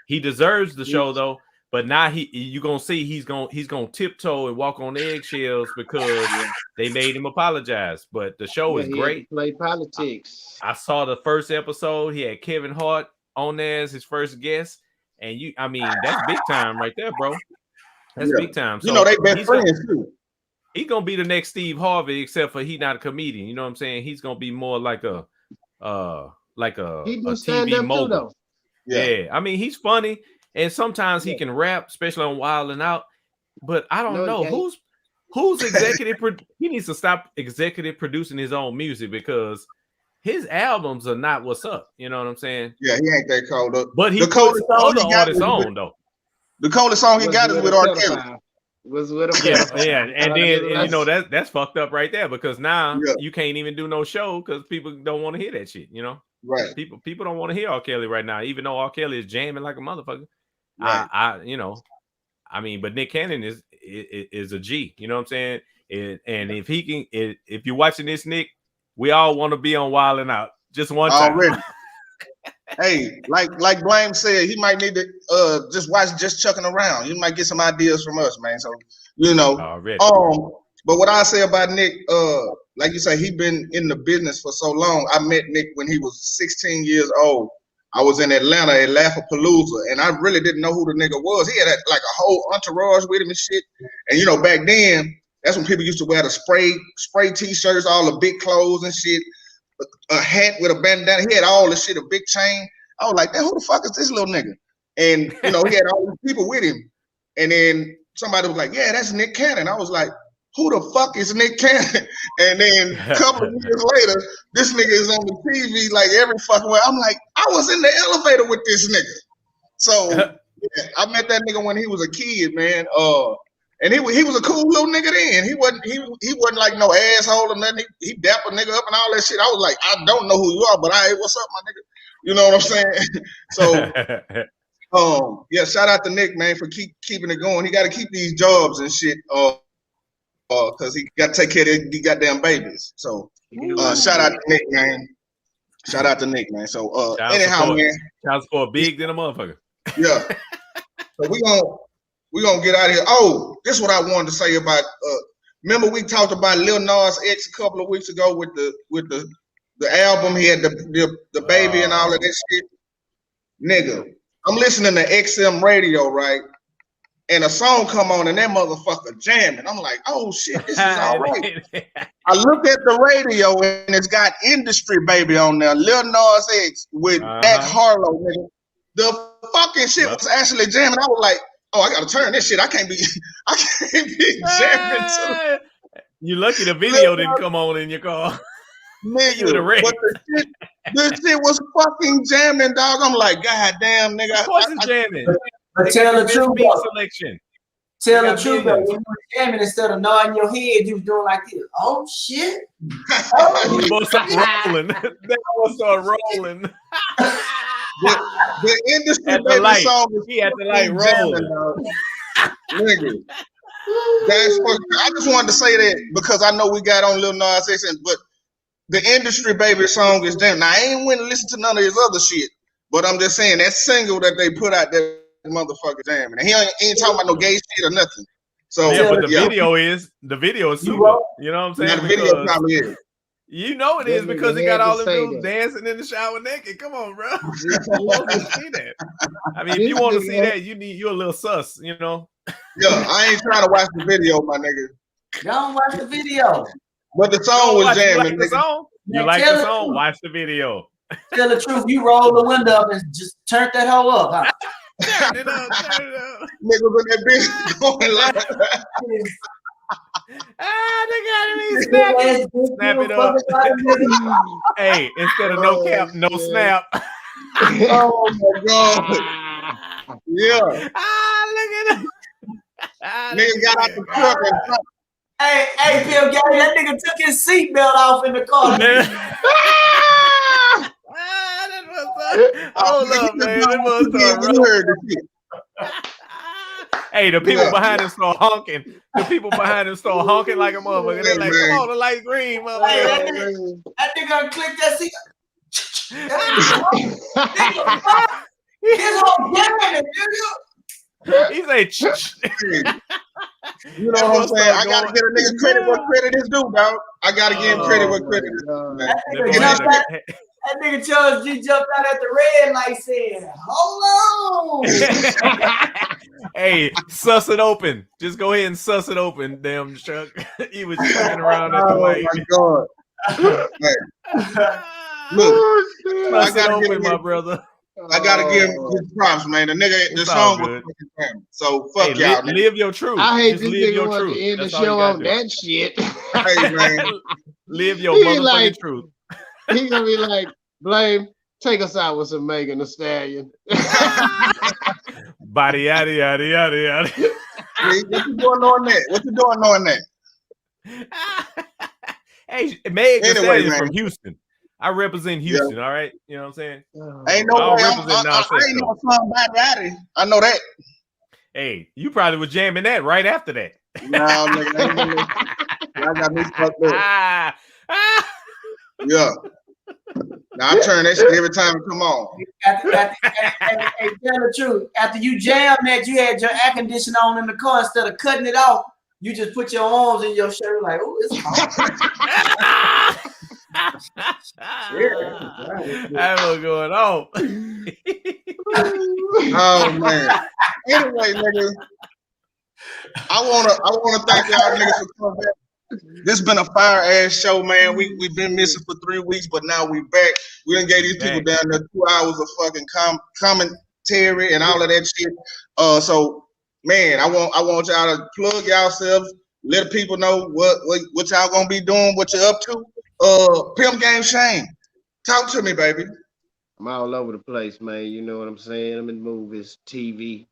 He deserves the show though, but now you gonna see he's gonna tiptoe and walk on eggshells because they made him apologize. But the show is he great. had to play politics. I saw the first episode. He had Kevin Hart on there as his first guest, and that's big time right there, bro. That's big time. So You know they best friends too. He's gonna be the next Steve Harvey, except for he's not a comedian. You know what I'm saying? He's gonna be more like a He do stand TV up too, mogul. though. Yeah, I mean he's funny, and sometimes he can rap, especially on Wild 'N Out. But I don't know who's executive. He needs to stop executive producing his own music because his albums are not what's up. You know what I'm saying? Yeah, he ain't that cold up. But he The puts coldest song other he got artists was on though. The coldest song he got is with R. Kelly. Was with a Yeah, pedophile. yeah, and then that's fucked up right there because now Yeah. you can't even do no show because people don't want to hear that shit. You know, Right. people don't want to hear R. Kelly right now, even though R. Kelly is jamming like a motherfucker. Right. But Nick Cannon is a G. You know what I'm saying? And if he can, if you're watching this, Nick, we all want to be on Wild 'N Out just one time. Already. Hey, like Blame said, he might need to just watch Just Chucking Around. You might get some ideas from us, man. So Already. But what I say about Nick, like you say, he been in the business for so long. I met Nick when he was 16 years old. I was in Atlanta at Laugh-A-Palooza, and I really didn't know who the nigga was. He had like a whole entourage with him and shit. And back then, that's when people used to wear the spray t-shirts, all the big clothes and shit. A hat with a bandana. He had all the shit, a big chain. I was like, who the fuck is this little nigga? And he had all these people with him. And then somebody was like, yeah, that's Nick Cannon. I was like, who the fuck is Nick Cannon? And then a couple of years later, this nigga is on the TV like every fucking way. I'm like, I was in the elevator with this nigga. So yeah, I met that nigga when he was a kid, man. And he was a cool little nigga then. He wasn't like no asshole or nothing. He dapped a nigga up and all that shit. I was like, I don't know who you are, but what's up, my nigga? You know what I'm saying? So yeah, shout out to Nick, man, for keeping it going. He got to keep these jobs and shit, because he got to take care of these goddamn babies. So shout out to Nick, man. Shout out to Nick, man. So anyhow, man, shout for big than a motherfucker. Yeah. So we gonna get out of here. Oh, this is what I wanted to say about. Remember we talked about Lil Nas X a couple of weeks ago with the album. He had the baby and all of that shit. Nigga, I'm listening to XM radio, right? And a song come on and that motherfucker jamming. I'm like, oh shit, this is all right. I looked at the radio and it's got Industry Baby on there. Lil Nas X with Jack Harlow, nigga. The fucking shit was actually jamming. I was like, oh, I gotta turn this shit. I can't be jamming too. You lucky the video didn't come on in your car. Nigga, but this shit was fucking jamming, dog. I'm like, god damn, nigga. Of course it's jamming. But tell the truth, selection. Tell the truth, though. When you were jamming, instead of nodding your head, you was doing like this. Oh shit! You both start rolling. They all start rolling. The Industry Baby song is he had the light rolling. Nigga. That's fucking, I just wanted to say that because I know we got on Lil Nas X, but the Industry Baby song is damn. Now I ain't went and listen to none of his other shit, but I'm just saying that single that they put out there, motherfucker jamming, and he ain't talking about no gay shit or nothing. So yeah, but the video is super. You know what I'm saying? Yeah, the video probably is. You know it is because he got all the dudes dancing in the shower naked. Come on, bro. You want to see that? I mean, if you want to see that, you're a little sus, you know. Yeah, I ain't trying to watch the video, my nigga. Don't watch the video. But the song was jamming. You like the song? You like the song? Watch the video. Tell the truth. You roll the window up and just turn that hoe up, huh? Turn it up. Niggas in that bitch going like snap it up. Hey, instead of no cap, no snap. Oh my god. Yeah. Look at him. Nigga got out the truck and Hey, Pimp Gary, that nigga took his seatbelt off in the car. Hold up, man. Hey, the people behind him start honking. The people behind him start honking like a motherfucker. They're like, come on, the light green, motherfucker. That nigga click that seat. His whole jamming, nigga. He say, you know what I'm saying? I gotta get a nigga credit where credit is due, dog. I gotta give him credit where credit is due. That nigga Charles G jumped out at the red light saying, hold on. Hey, suss it open. Just go ahead and suss it open, damn Chuck. He was chucking around at the light. Oh my god. Look, I gotta open, my brother. I gotta give him his props, man. The nigga, the song was fucking so fuck y'all. Live your truth. I hate just this live nigga your want truth. to end the That's all show on do. that shit. Hey man, live your He motherfucking like- truth. He gonna be like, Blame, take us out with some Megan Thee Stallion. Body yada yada yada yada. Hey, what you doing on that? What you doing on that? Hey, Meg Thee Anyway, Stallion man. from Houston. I represent Houston, all right? You know what I'm saying? Ain't no I way. don't represent I ain't no son Body. I know that. Hey, you probably was jamming that right after that. No, nigga, I got me fucked up. Yeah. Now I turn that shit every time it come on. Hey, tell the truth. After you jammed that, you had your air conditioner on in the car. Instead of cutting it off, you just put your arms in your shirt like, oh, it's hot. That was going on. Oh man. Anyway, nigga, I wanna thank y'all niggas for coming back. This been a fire ass show, man. We've been missing for 3 weeks, but now we back. We done gave these people down there 2 hours of fucking commentary and all of that shit. So man, I want y'all to plug yourselves. Let the people know what y'all gonna be doing, what you're up to. Pimp Game Shane, talk to me, baby. I'm all over the place, man. You know what I'm saying? I'm in movies, TV,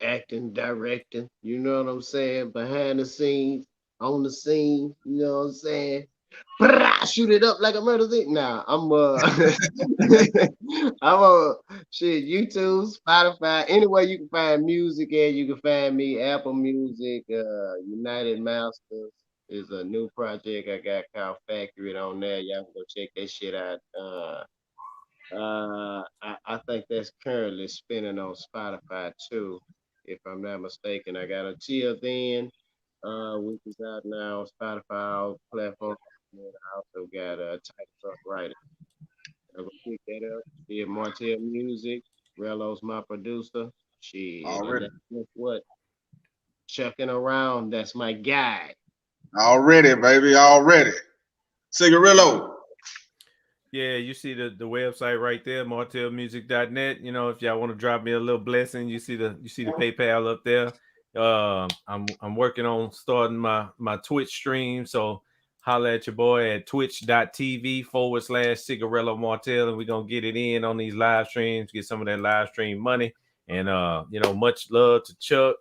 acting, directing. You know what I'm saying? Behind the scenes, on the scene. You know what I'm saying? Shoot it up like a murder scene. Nah, I'm shit. YouTube, Spotify, anywhere you can find music, and you can find me. Apple Music, United Masters is a new project I got called Factory on there. Y'all can go check that shit out. I think that's currently spinning on Spotify too, if I'm not mistaken. I got Until Then, which is out now on Spotify, all platforms. And I also got a Tight Truck Writer. I'm gonna pick that up. Yeah, Martell Music. Rello's my producer. Shit, Already. and guess what? Chucking Around. That's my guy. Already, baby, already. Cigarillo. Yeah, you see the website right there, martelmusic.net. You know, if y'all want to drop me a little blessing, you see the PayPal up there. I'm working on starting my Twitch stream, so holla at your boy at twitch.tv/Cigarillo Martel, and we're gonna get it in on these live streams, get some of that live stream money. And you know, much love to Chuck,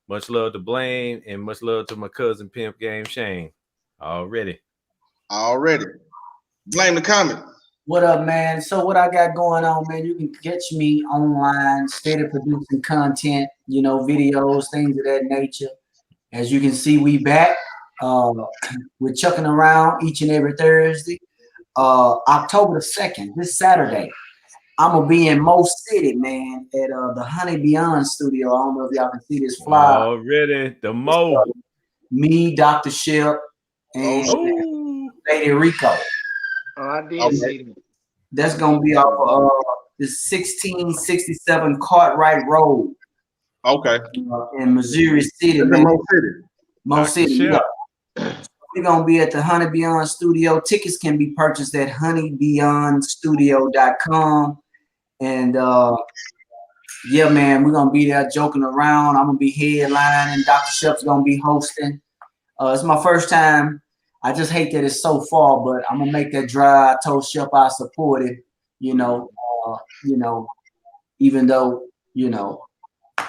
much love to Blaine, and much love to my cousin Pimp Game Shane. Already. Blame the comment. What up, man? So what I got going on, man, you can catch me online, steady producing content, you know, videos, things of that nature. As you can see, we back. We're chucking around each and every Thursday. October the 2nd, this Saturday, I'm going to be in Mo City, man, at the Honey Beyond studio. I don't know if y'all can see this flyer. Already, the Mo. Me, Dr. Shep, and Lady Rico. Oh, I did see that. That's gonna be off the 1667 Cartwright Road. Okay. In Missouri City. Mo City. Yeah. We're gonna be at the Honey Beyond Studio. Tickets can be purchased at honeybeyondstudio.com. And yeah, man, we're gonna be there joking around. I'm gonna be headlining. Dr. Shep's gonna be hosting. It's my first time. I just hate that it's so far, but I'm gonna make that drive. I told Shep I support it. You know, even though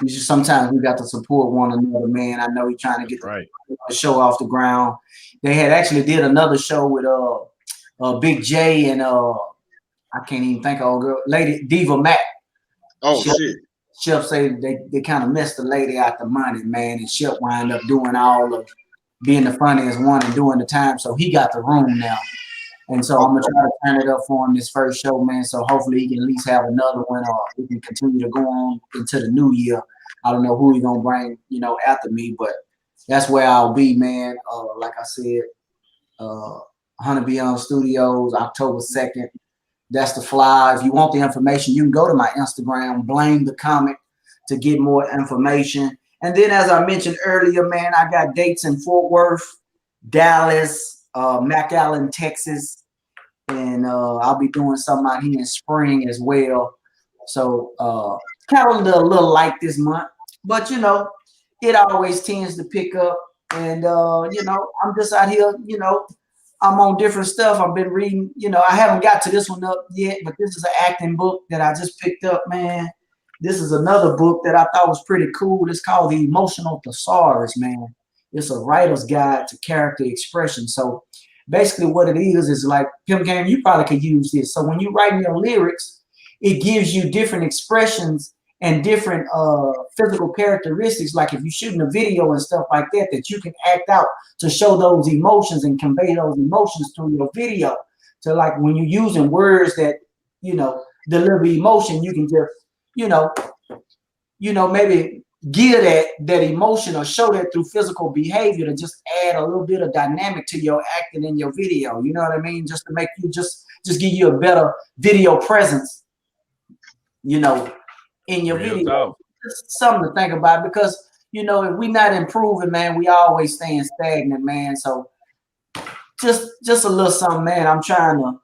sometimes we got to support one another. Man, I know he's trying to get the show off the ground. They had actually did another show with Big J and I can't even think of old girl, Lady Diva Mac. Oh shit. Shep said they kind of messed the lady out the money, man, and Shep wind up doing all of being the funniest one and doing the time. So he got the room now. And so I'm going to try to turn it up for him this first show, man. So hopefully he can at least have another one or we can continue to go on into the new year. I don't know who he's going to bring, after me, but that's where I'll be, man. Like I said, Honey Beyond Studios, October 2nd. That's the fly. If you want the information, you can go to my Instagram, Blame the Comic, to get more information. And then, as I mentioned earlier, man, I got dates in Fort Worth, Dallas, McAllen, Texas, and I'll be doing something out here in spring as well. So calendar a little light this month, but it always tends to pick up. And I'm just out here, I'm on different stuff. I've been reading, I haven't got to this one up yet, but this is an acting book that I just picked up, man. This is another book that I thought was pretty cool. It's called The Emotional Thesaurus, man. It's a writer's guide to character expression. So basically what it is like, Pimp Game, you probably could use this. So when you write your lyrics, it gives you different expressions and different physical characteristics. Like if you're shooting a video and stuff like that, that you can act out to show those emotions and convey those emotions through your video. So like when you're using words that, deliver emotion, you can just, maybe gear that emotion or show that through physical behavior to just add a little bit of dynamic to your acting in your video. You know what I mean? Just to make you just give you a better video presence, in your video. Just something to think about because, if we're not improving, man, we always staying stagnant, man. So just a little something, man. I'm trying to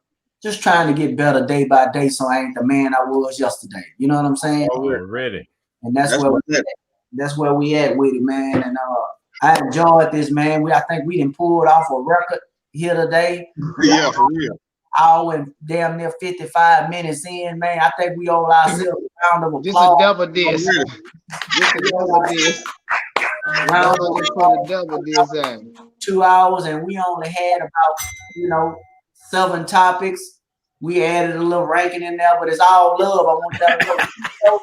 get better day by day so I ain't the man I was yesterday. You know what I'm saying? Already. And that's where we at with it, man. And I enjoyed this, man. I think we done pulled off a record here today. Yeah, for real. Hour and damn near 55 minutes in, man. I think we owe ourselves a round of applause. Just a double disc. Really. Just a double disc. Round of Put a applause. double disc in. 2 hours, and we only had about 7 topics. We added a little ranking in there, but it's all love. I want that to know.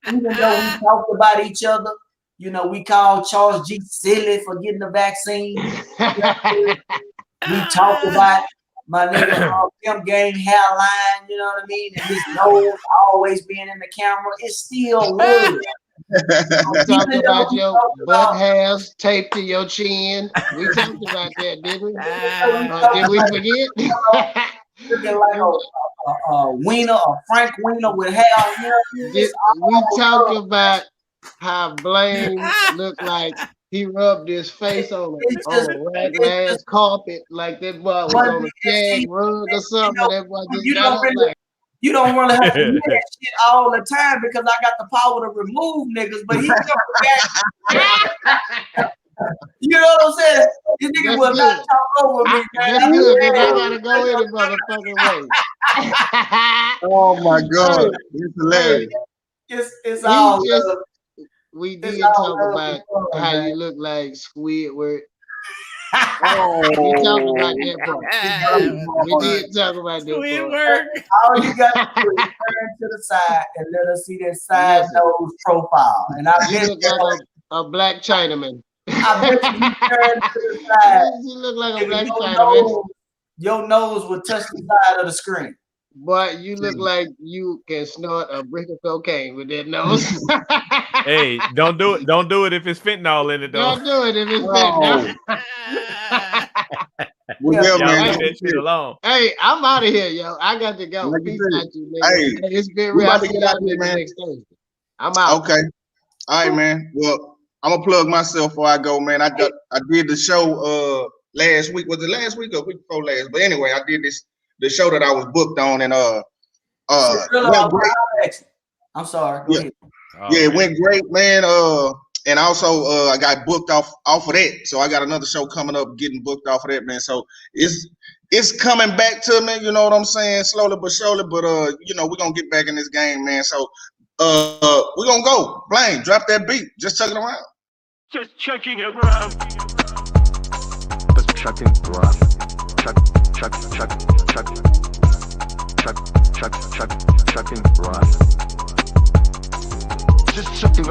Even though we talked about each other, we called Charles G silly for getting the vaccine. We talked about my nigga Pimp Game hairline, you know what I mean? And his nose always being in the camera. It's still love. We talked about your butt hairs taped to your chin. We talked about that, didn't we? Did we forget? Looking like a wiener, a Frank Wiener with hair. We talked about how Blaine looked like he rubbed his face on a rag carpet, like that boy was on a shag rug or something. That boy just got up like. You don't really have to do that shit all the time because I got the power to remove niggas, but he never got. You know what I'm saying? This nigga will not talk over me, man. That's good, because I gotta go any motherfucking way. Oh my God, it's hilarious. It's all good. We did talk about how you look like Squidward. Oh, We talked about that part. We did talk about that part. All you got to do is turn to the side and let us see that side nose profile. And I You bet look like a black Chinaman. I bet you turn to the side. You look like a black Your Chinaman. your nose will touch the side of the screen. But you look like you can snort a brick of cocaine with that nose. Hey, don't do it. Don't do it if it's fentanyl in it, though. Don't do it if it's Oh. fentanyl. Well, Y'all yeah, leave man. that shit alone. Hey, I'm out of here, yo. I got to go. Like you Peace said. out you, nigga. Hey, Hey, it's been we real. about I'll to see get y'all out of here, niggas man. next Thursday. I'm out. Okay. All right, man. Well, I'm gonna plug myself before I go, man. I did the show last week. Was it last week or week before last? But anyway, I did the show that I was booked on, and went great. I'm sorry. Go ahead. Oh, Yeah, it man. went great, man. And also I got booked off of that, so I got another show coming up, getting booked off of that, man. So it's coming back to me, you know what I'm saying, slowly but surely. But we're gonna get back in this game, man. So we're gonna go. Blaine, drop that beat. Just chuck it around. Just checking it around. Just chucking grass. Chuck.